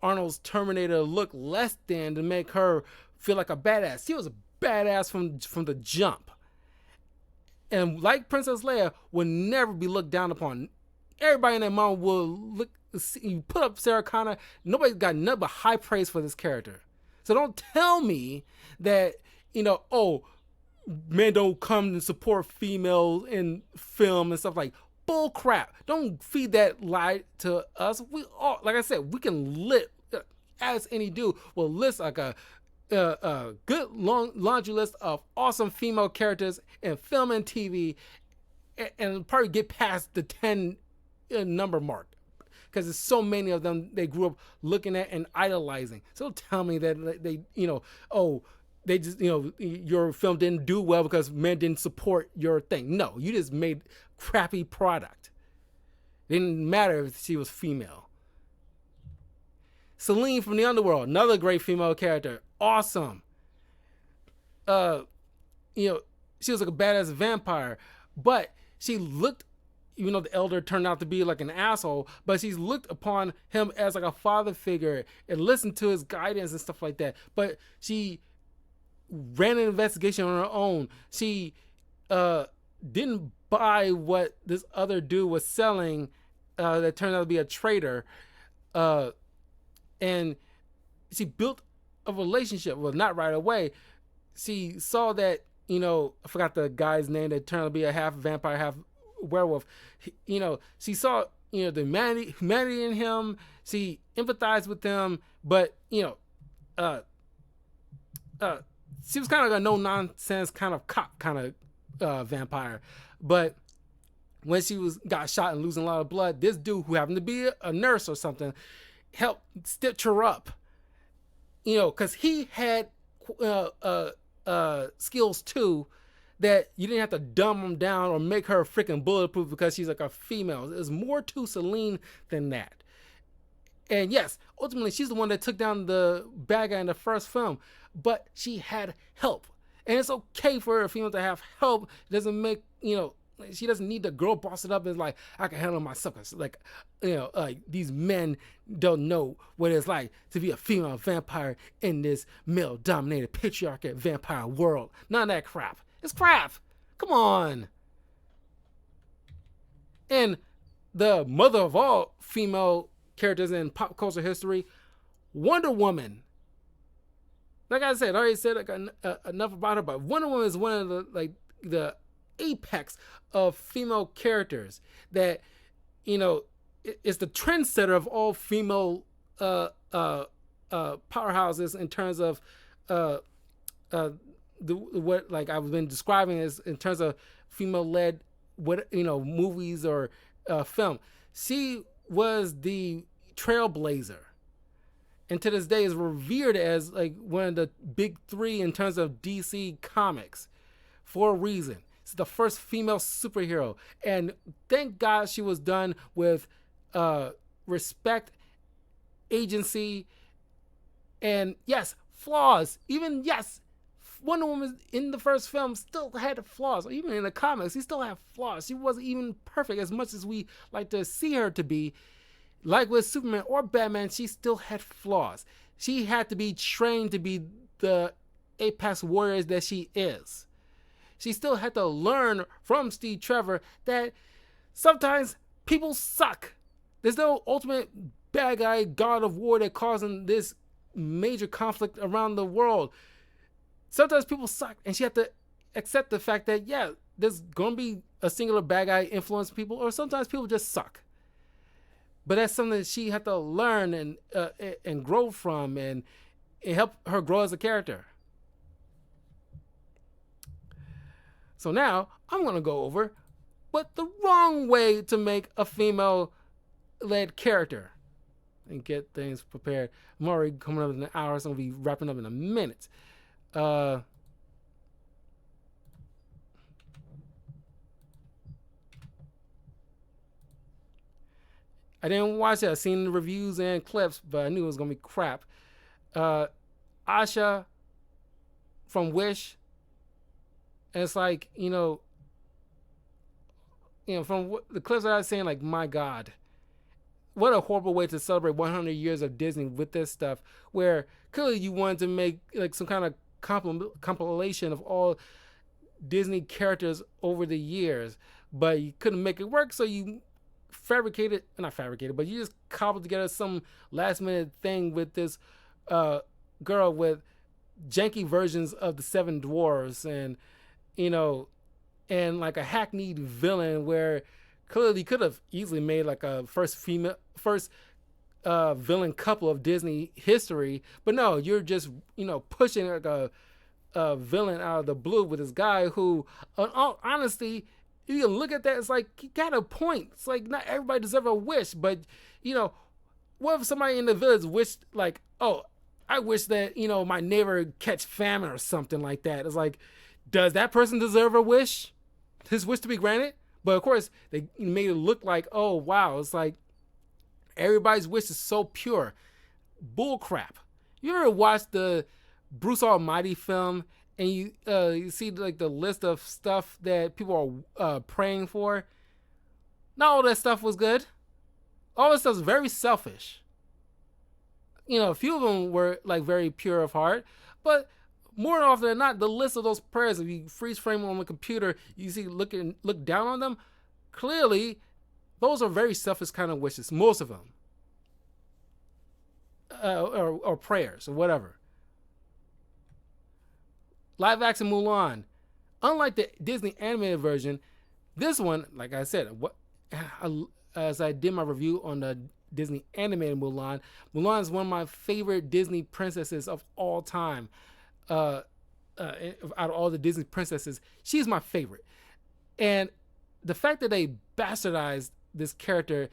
Arnold's Terminator look less than to make her feel like a badass. She was a badass from the jump. And like Princess Leia, will never be looked down upon. Everybody in that moment will look. You put up Sarah Connor, nobody's got nothing but high praise for this character. So don't tell me that, men don't come and support females in film and stuff like bull crap. Don't feed that lie to us. We all, like I said, we can as any dude will list like a good long laundry list of awesome female characters in film and TV, and probably get past the 10 number mark. Because there's so many of them they grew up looking at and idolizing. So tell me that they, they just, your film didn't do well because men didn't support your thing. No, you just made crappy product. Didn't matter if she was female. Celine from the Underworld, another great female character. Awesome. Uh, you know, she was like a badass vampire, but she looked, even though the elder turned out to be like an asshole, but she's looked upon him as like a father figure and listened to his guidance and stuff like that. But she ran an investigation on her own. She didn't buy what this other dude was selling that turned out to be a traitor. And she built a relationship. Well, not right away. She saw that, I forgot the guy's name that turned out to be a half vampire, half werewolf. She saw, the humanity in him. She empathized with him, but, she was kind of like a no-nonsense kind of cop kind of vampire. But when she got shot and losing a lot of blood, this dude who happened to be a nurse or something helped stitch her up. Because he had skills too that you didn't have to dumb them down or make her freaking bulletproof because she's like a female. There's more to Celine than that. And yes, ultimately she's the one that took down the bad guy in the first film, but she had help. And it's okay for a female to have help. It doesn't make, she doesn't need the girl boss it up and like, I can handle myself. It's like, these men don't know what it's like to be a female vampire in this male-dominated patriarchal vampire world. None of that crap. It's crap. Come on. And the mother of all female characters in pop culture history, Wonder Woman. Like I said, I already said enough about her, but Wonder Woman is one of the apex of female characters that, is the trendsetter of all female powerhouses in terms of what like I've been describing as in terms of female-led movies or film. She was the trailblazer, and to this day is revered as like one of the big three in terms of DC Comics for a reason. It's the first female superhero, and thank God she was done with respect, agency, and yes, flaws. Even yes, Wonder Woman in the first film still had flaws. Even in the comics, she still had flaws. She wasn't even perfect as much as we like to see her to be. Like with Superman or Batman, she still had flaws. She had to be trained to be the apex warrior that she is. She still had to learn from Steve Trevor that sometimes people suck. There's no ultimate bad guy, god of war that causing this major conflict around the world. Sometimes people suck, and she had to accept the fact that, yeah, there's going to be a singular bad guy influence people, or sometimes people just suck. But that's something that she had to learn and grow from, and help her grow as a character. So now I'm going to go over what the wrong way to make a female-led character and get things prepared. I'm already coming up in an hour, so I'm going to be wrapping up in a minute. I didn't watch it. I seen the reviews and clips, but I knew it was going to be crap. Asha from Wish. And it's like, from the clips that I've seen, like, my God, what a horrible way to celebrate 100 years of Disney with this stuff, where clearly you wanted to make like some kind of compilation of all Disney characters over the years, but you couldn't make it work, so you but you just cobbled together some last minute thing with this girl with janky versions of the Seven Dwarfs and and like a hackneyed villain where clearly could have easily made like a first villain couple of Disney history, but no, you're just pushing like a villain out of the blue with this guy who, in all honesty, if you look at that, it's like he got a point. It's like not everybody deserves a wish, but what if somebody in the village wished like, oh, I wish that my neighbor catch famine or something like that. It's like, does that person deserve a wish? His wish to be granted? But of course, they made it look like, oh wow, it's like everybody's wish is so pure. Bull crap. You ever watch the Bruce Almighty film and you see like the list of stuff that people are praying for? Not all that stuff was good. All that stuff was very selfish. A few of them were like very pure of heart, but more often than not, the list of those prayers, if you freeze frame on the computer, you see look down on them. Clearly, those are very selfish kind of wishes. Most of them, or prayers or whatever. Live action Mulan, unlike the Disney animated version, this one, like I said, as I did my review on the Disney animated Mulan, Mulan is one of my favorite Disney princesses of all time. Out of all the Disney princesses, she's my favorite. And the fact that they bastardized this character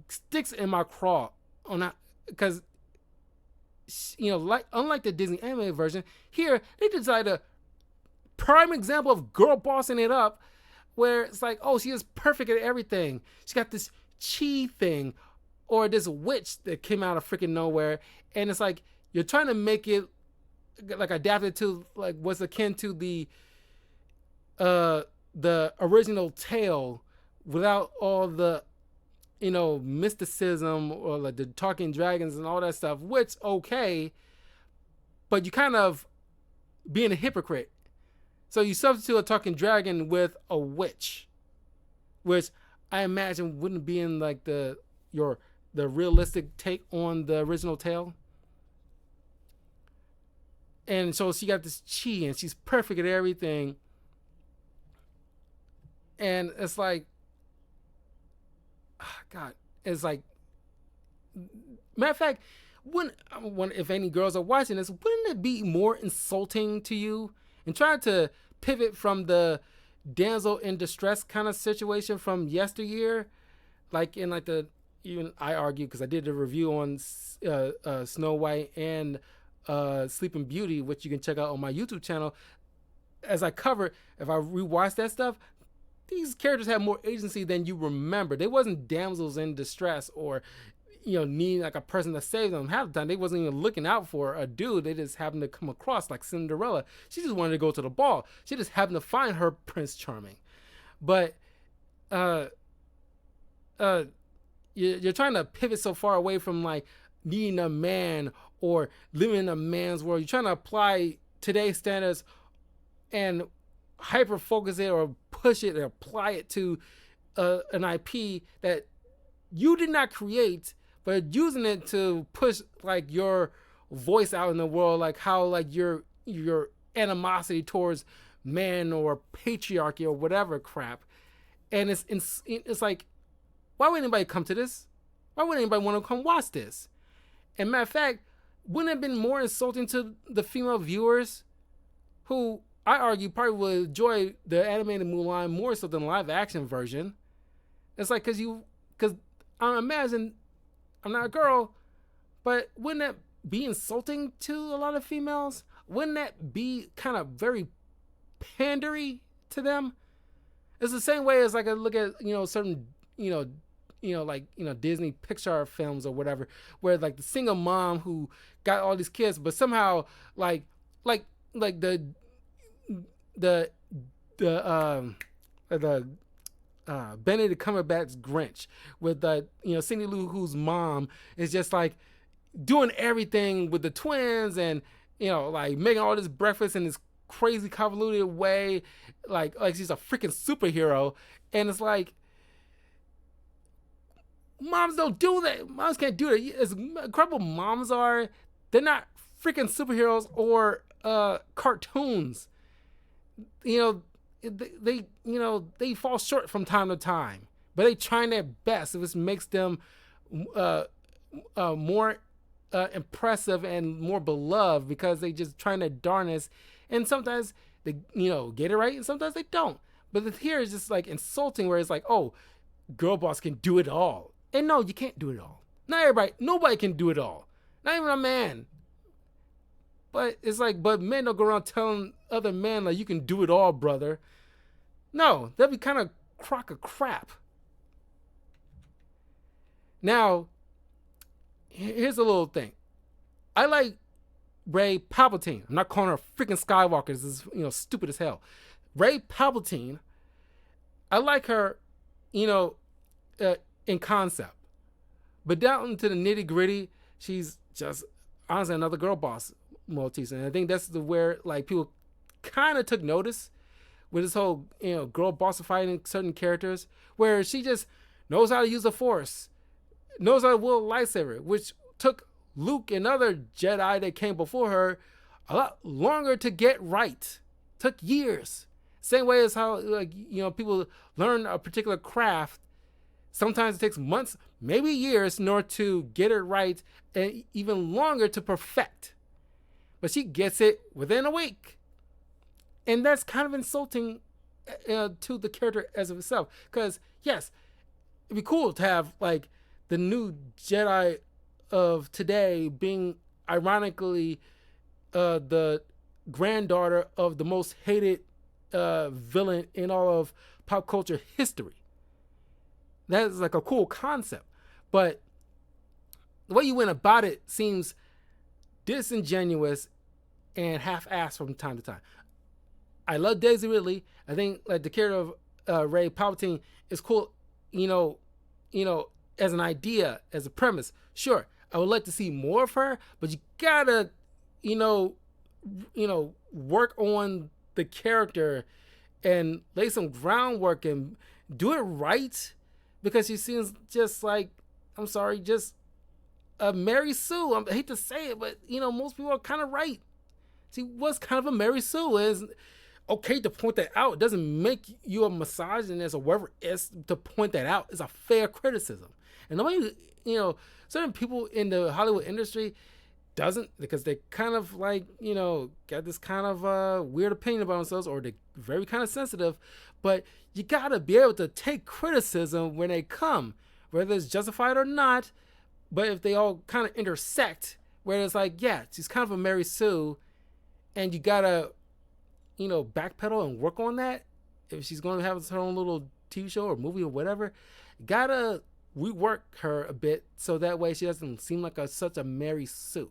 sticks in my craw on that, because unlike the Disney animated version, here they decided a prime example of girl bossing it up, where it's like, oh, she is perfect at everything. She got this chi thing, or this witch that came out of freaking nowhere, and it's like you're trying to make it like adapted to like what's akin to the original tale without all the mysticism or like the talking dragons and all that stuff, which okay, but you kind of being a hypocrite. So you substitute a talking dragon with a witch, which I imagine wouldn't be in like the realistic take on the original tale. And so she got this chi and she's perfect at everything. And it's like, God, it's like, matter of fact, if any girls are watching this, wouldn't it be more insulting to you? And trying to pivot from the damsel in distress kind of situation from yesteryear, like in like even I argue, because I did a review on Snow White and Sleeping Beauty, which you can check out on my YouTube channel. As I cover, if I rewatch that stuff, these characters have more agency than you remember. They wasn't damsels in distress or needing like a person to save them. Half the time they wasn't even looking out for a dude. They just happened to come across, like Cinderella. She just wanted to go to the ball. She just happened to find her Prince Charming. But you're trying to pivot so far away from like needing a man or living in a man's world. You're trying to apply today's standards and hyper focus it or push it or apply it to an IP that you did not create, but using it to push like your voice out in the world, like how like your animosity towards man or patriarchy or whatever crap. And it's like, why would anybody come to this? Why would anybody want to come watch this? And matter of fact, wouldn't it have been more insulting to the female viewers who I argue probably would enjoy the animated Mulan more so than the live action version? It's like, because I imagine I'm not a girl, but wouldn't that be insulting to a lot of females? Wouldn't that be kind of very pandery to them? It's the same way as like I look at certain Disney Pixar films or whatever, where like the single mom who got all these kids, but somehow like the Benedict Cumberbatch's Grinch with Cindy Lou Who's mom is just like doing everything with the twins and like making all this breakfast in this crazy convoluted way, like she's a freaking superhero. And it's like, moms don't do that. Moms can't do that. As incredible moms are, they're not freaking superheroes or cartoons. They fall short from time to time, but they trying their best. It makes them more impressive and more beloved because they just trying to darnest. And sometimes they get it right, and sometimes they don't. But here is just like insulting, where it's like, oh, girl boss can do it all, and no, you can't do it all. Nobody can do it all. Not even a man. But it's like, but men don't go around telling other men like, you can do it all, brother. No, that'd be kind of crock of crap. Now, here's a little thing. I like Ray Palpatine. I'm not calling her freaking Skywalker. This is, stupid as hell. Ray Palpatine, I like her, you know, in concept. But down to the nitty gritty, she's just honestly another girl boss Maltese. And I think that's where like people kind of took notice with this whole, girl bossifying certain characters, where she just knows how to use the Force, knows how to wield a lightsaber, which took Luke and other Jedi that came before her a lot longer to get right. Took years. Same way as how people learn a particular craft. Sometimes it takes months, maybe years, in order to get it right, and even longer to perfect. But she gets it within a week. And that's kind of insulting to the character as of itself. Because, yes, it'd be cool to have, like, the new Jedi of today being, ironically, the granddaughter of the most hated villain in all of pop culture history. That is like a cool concept. But the way you went about it seems disingenuous and half-assed from time to time. I love Daisy Ridley. I think like the character of Ray Palpatine is cool, as an idea, as a premise. Sure, I would like to see more of her, but you gotta, work on the character and lay some groundwork and do it right, because she seems just like, I'm sorry, just a Mary Sue. I hate to say it, but most people are kind of right. She was kind of a Mary Sue. It's okay to point that out. It doesn't make you a misogynist or whatever it is to point that out. It's a fair criticism. And nobody, certain people in the Hollywood industry doesn't, because they kind of like, got this kind of weird opinion about themselves, or they're very kind of sensitive. But you got to be able to take criticism when they come, whether it's justified or not. But if they all kind of intersect, where it's like, yeah, she's kind of a Mary Sue, and you got to, backpedal and work on that. If she's going to have her own little TV show or movie or whatever, got to rework her a bit so that way she doesn't seem like such a Mary Sue.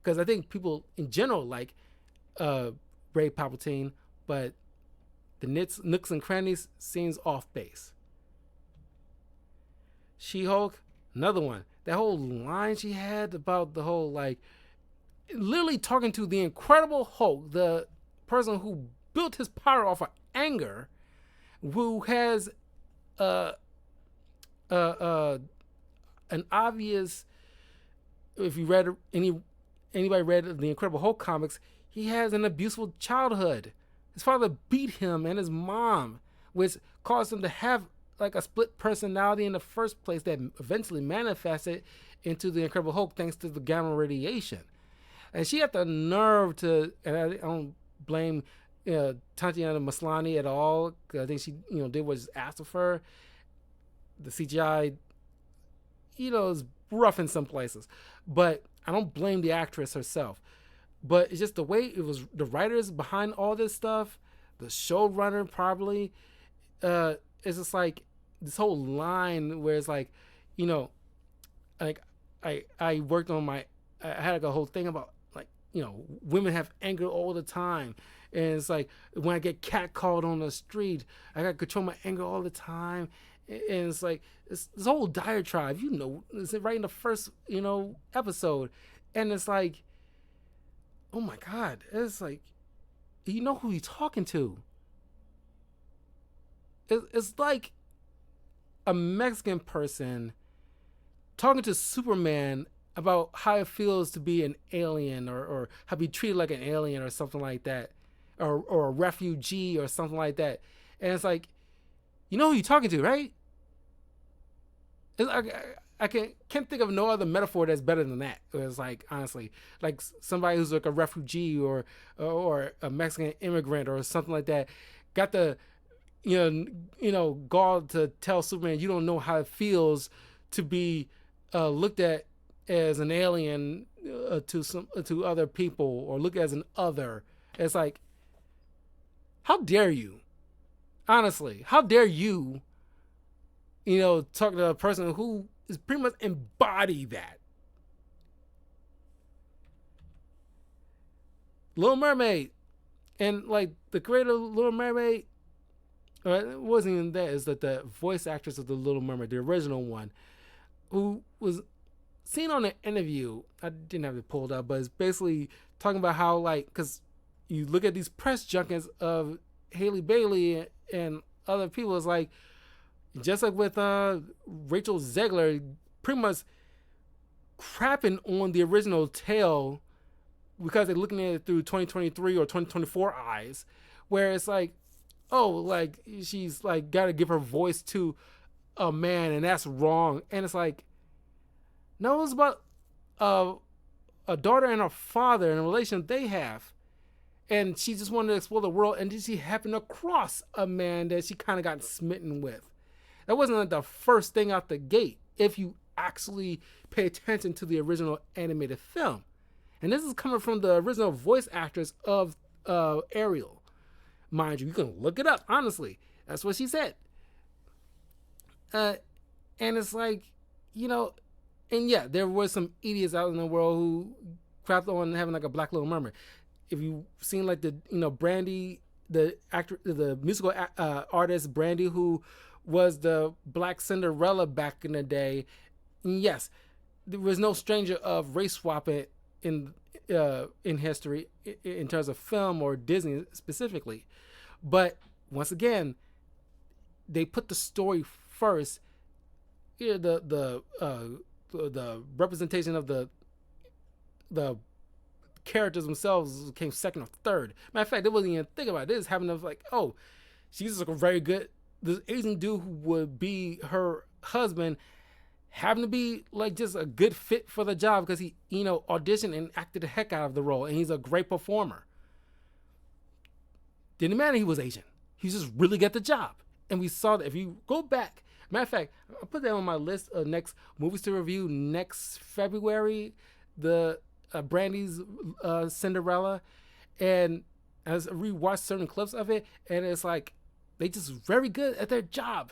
Because I think people in general like Ray Palpatine, but the nooks and crannies seems off base. She-Hulk, another one. That whole line she had about the whole, like, literally talking to the Incredible Hulk, the person who built his power off of anger, who has an obvious, if you read anybody read the Incredible Hulk comics, he has an abusive childhood. His father beat him and his mom, which caused him to have like a split personality in the first place that eventually manifested into the Incredible Hulk thanks to the gamma radiation. And she had the nerve to, and I don't blame Tatiana Maslany at all, because I think she did what was asked of her. The CGI, is rough in some places, but I don't blame the actress herself. But it's just the way it was, the writers behind all this stuff, the showrunner probably, it's just like this whole line where it's like, like I worked on I had like a whole thing about like, women have anger all the time. And it's like when I get catcalled on the street, I got to control my anger all the time. And it's like this whole diatribe, it's right in the first, episode. And it's like, oh my God, it's like, you know who you're talking to. It's like a Mexican person talking to Superman about how it feels to be an alien, or how to be treated like an alien or something like that, or a refugee or something like that. And it's like, you know who you're talking to, right? I can't think of no other metaphor that's better than that. It's like, honestly, like somebody who's like a refugee or a Mexican immigrant or something like that got the gall to tell Superman, you don't know how it feels to be looked at as an alien to other people, or look as an other. It's like, how dare you? Honestly, how dare you, talk to a person who is pretty much embody that. Little Mermaid, and like the creator of Little Mermaid, it wasn't even that. It's that the voice actress of the Little Mermaid, the original one, who was seen on an interview. I didn't have it pulled up, but it's basically talking about how, like, because you look at these press junkets of Haley Bailey and other people, it's like, just like with Rachel Zegler, pretty much crapping on the original tale because they're looking at it through 2023 or 2024 eyes, where it's like, oh, like she's like got to give her voice to a man, and that's wrong. And it's like, no, it's about uh, a daughter and a father and a relation they have. And she just wanted to explore the world, and then she happened across a man that she kind of got smitten with. That wasn't like the first thing out the gate if you actually pay attention to the original animated film. And this is coming from the original voice actress of Ariel. Mind you can look it up, honestly. That's what she said. And it's like, and yeah, there were some idiots out in the world who crapped on having like a Black Little Mermaid. If you've seen like the, Brandy, the actor, the musical artist Brandy, who was the Black Cinderella back in the day, yes, there was no stranger of race swapping in history in terms of film or Disney specifically. But once again, they put the story first. The representation of the characters themselves came second or third. Matter of fact, they wasn't even thinking about this. Having of like, oh, she's like a very good. This Asian dude who would be her husband happened to be like just a good fit for the job because he, auditioned and acted the heck out of the role, and he's a great performer. Didn't matter he was Asian. He just really got the job. And we saw that if you go back, matter of fact, I'll put that on my list of next movies to review next February, the Brandy's Cinderella. And I rewatched certain clips of it, and it's like, they just very good at their job.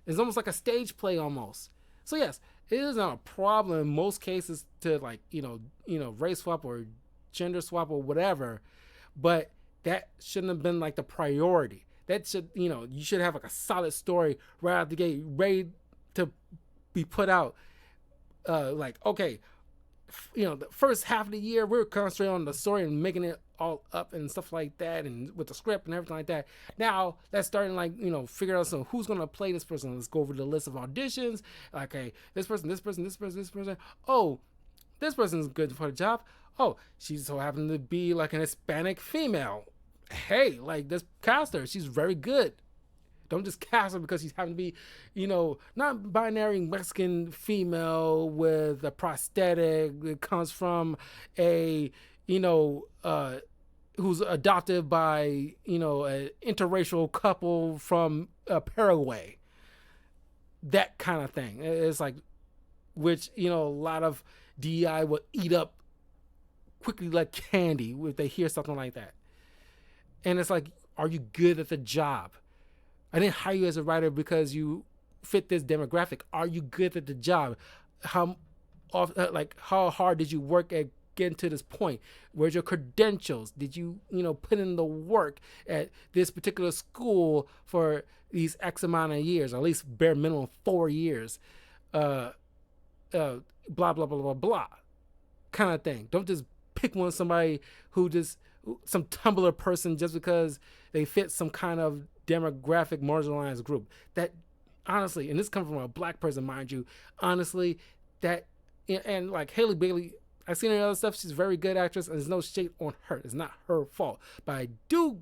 It's almost like a stage play almost. So yes, it is not a problem in most cases to like, race swap or gender swap or whatever, but that shouldn't have been like the priority. That should, you should have like a solid story right out the gate, ready to be put out. Like, okay, the first half of the year, we're concentrating on the story and making it all up and stuff like that, and with the script and everything like that. Now let's start and like, figure out who's gonna play this person. Let's go over the list of auditions. Okay, this person, this person, this person, this person. Oh, this person's good for the job. Oh, she's so happen to be like an Hispanic female. Hey, like, let's cast her. She's very good. Don't just cast her because she's having to be, non-binary Mexican female with a prosthetic that comes from a, who's adopted by, an interracial couple from Paraguay. That kind of thing. It's like, which, a lot of DEI will eat up quickly like candy if they hear something like that. And it's like, are you good at the job? I didn't hire you as a writer because you fit this demographic. Are you good at the job? How hard did you work at getting to this point? Where's your credentials? Did you, put in the work at this particular school for these X amount of years, or at least bare minimum 4 years? Blah, blah, blah, blah, blah, blah, kind of thing. Don't just pick somebody who just, some Tumblr person just because they fit some kind of demographic marginalized group. That honestly, and this comes from a Black person, mind you, honestly, that, and like Haley Bailey, I've seen her in other stuff. She's a very good actress, and there's no shade on her. It's not her fault. But I do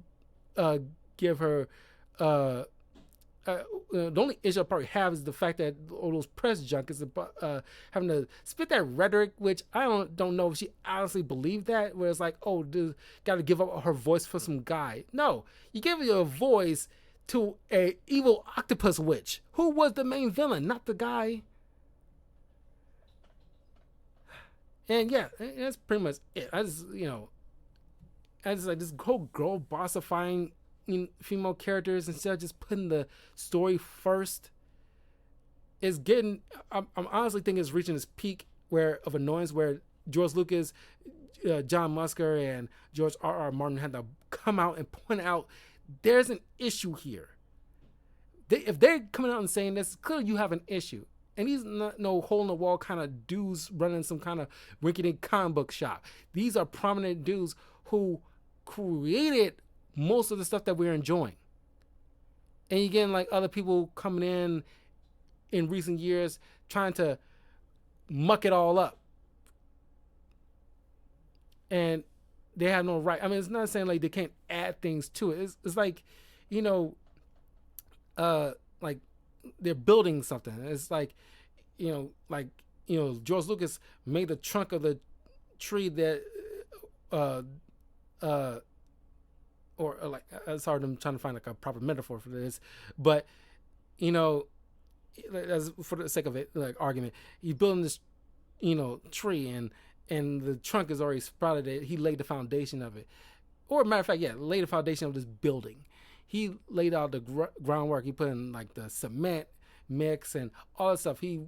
give her the only issue I probably have is the fact that all those press junkets about having to spit that rhetoric, which I don't know if she honestly believed that, where it's like, oh, got to give up her voice for some guy. No, you give your voice to a evil octopus witch who was the main villain, not the guy. And yeah, that's pretty much it. I just like this whole girl bossifying female characters instead of just putting the story first. It's getting. I'm honestly thinking it's reaching its peak where of annoyance where George Lucas, John Musker, and George R. Martin had to come out and point out there's an issue here. If they're coming out and saying this, clearly you have an issue. And these not no hole in the wall kind of dudes running some kind of rinky-dink comic book shop. These are prominent dudes who created most of the stuff that we're enjoying. And you getting like other people coming in recent years trying to muck it all up. And they have no right. I mean, it's not saying like they can't add things to it. It's like, you know, like they're building something. It's like, George Lucas made the trunk of the tree that, or like, it's hard. I'm trying to find like a proper metaphor for this, but as for the sake of it, like argument, he's building this, tree and the trunk is already sprouted. He laid the foundation of it, or matter of fact, yeah, laid the foundation of this building. He laid out the groundwork. He put in like the cement mix and all that stuff. He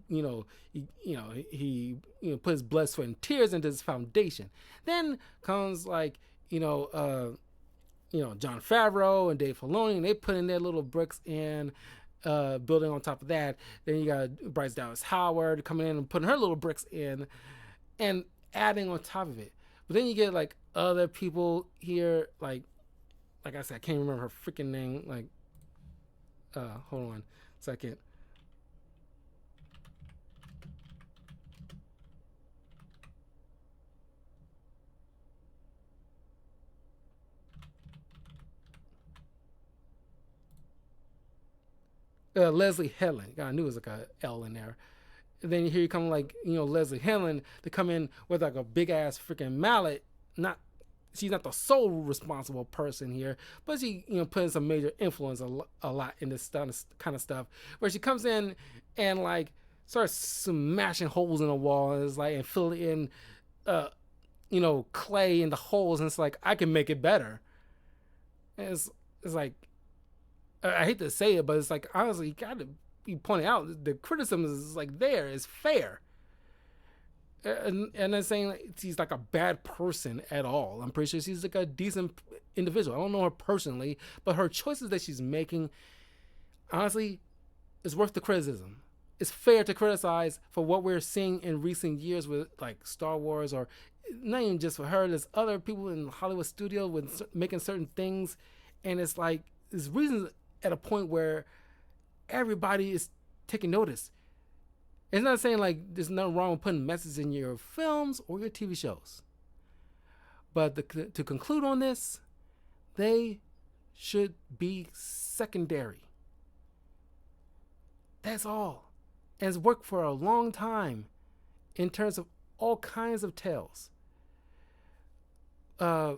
put his blood, sweat, and tears into his foundation. Then comes like John Favreau and Dave Filoni, and they put in their little bricks in, building on top of that. Then you got Bryce Dallas Howard coming in and putting her little bricks in, and adding on top of it. But then you get like other people here, like I said, I can't remember her freaking name. Like, hold on a second. Leslie Helen. God, I knew it was like a L in there. And then here you come like, Leslie Helen to come in with like a big ass freaking mallet. She's not the sole responsible person here, but she, putting some major influence a lot in this kind of stuff, where she comes in and like starts smashing holes in the wall and is like, and filling in, clay in the holes. And it's like, I can make it better. And it's like, I hate to say it, but it's like, honestly, you got to be pointing out the criticism is like is fair. And I'm saying like, she's like a bad person at all. I'm pretty sure she's like a decent individual. I don't know her personally, but her choices that she's making, honestly, is worth the criticism. It's fair to criticize for what we're seeing in recent years with like Star Wars, or not even just for her. There's other people in Hollywood studio with making certain things, and it's like there's reasons at a point where everybody is taking notice. It's not saying like there's nothing wrong with putting messages in your films or your TV shows. But to conclude on this, they should be secondary. That's all. And it's worked for a long time in terms of all kinds of tales. But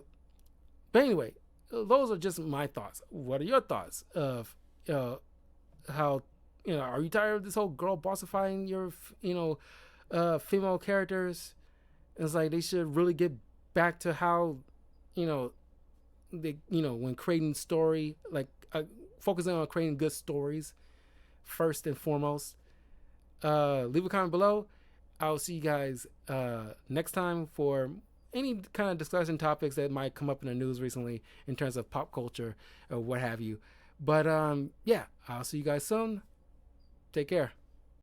anyway, those are just my thoughts. What are your thoughts of how, are you tired of this whole girl bossifying your, female characters? It's like they should really get back to how, when creating story, like focusing on creating good stories first and foremost. Leave a comment below. I'll see you guys next time for any kind of discussion topics that might come up in the news recently in terms of pop culture or what have you. But yeah, I'll see you guys soon. Take care.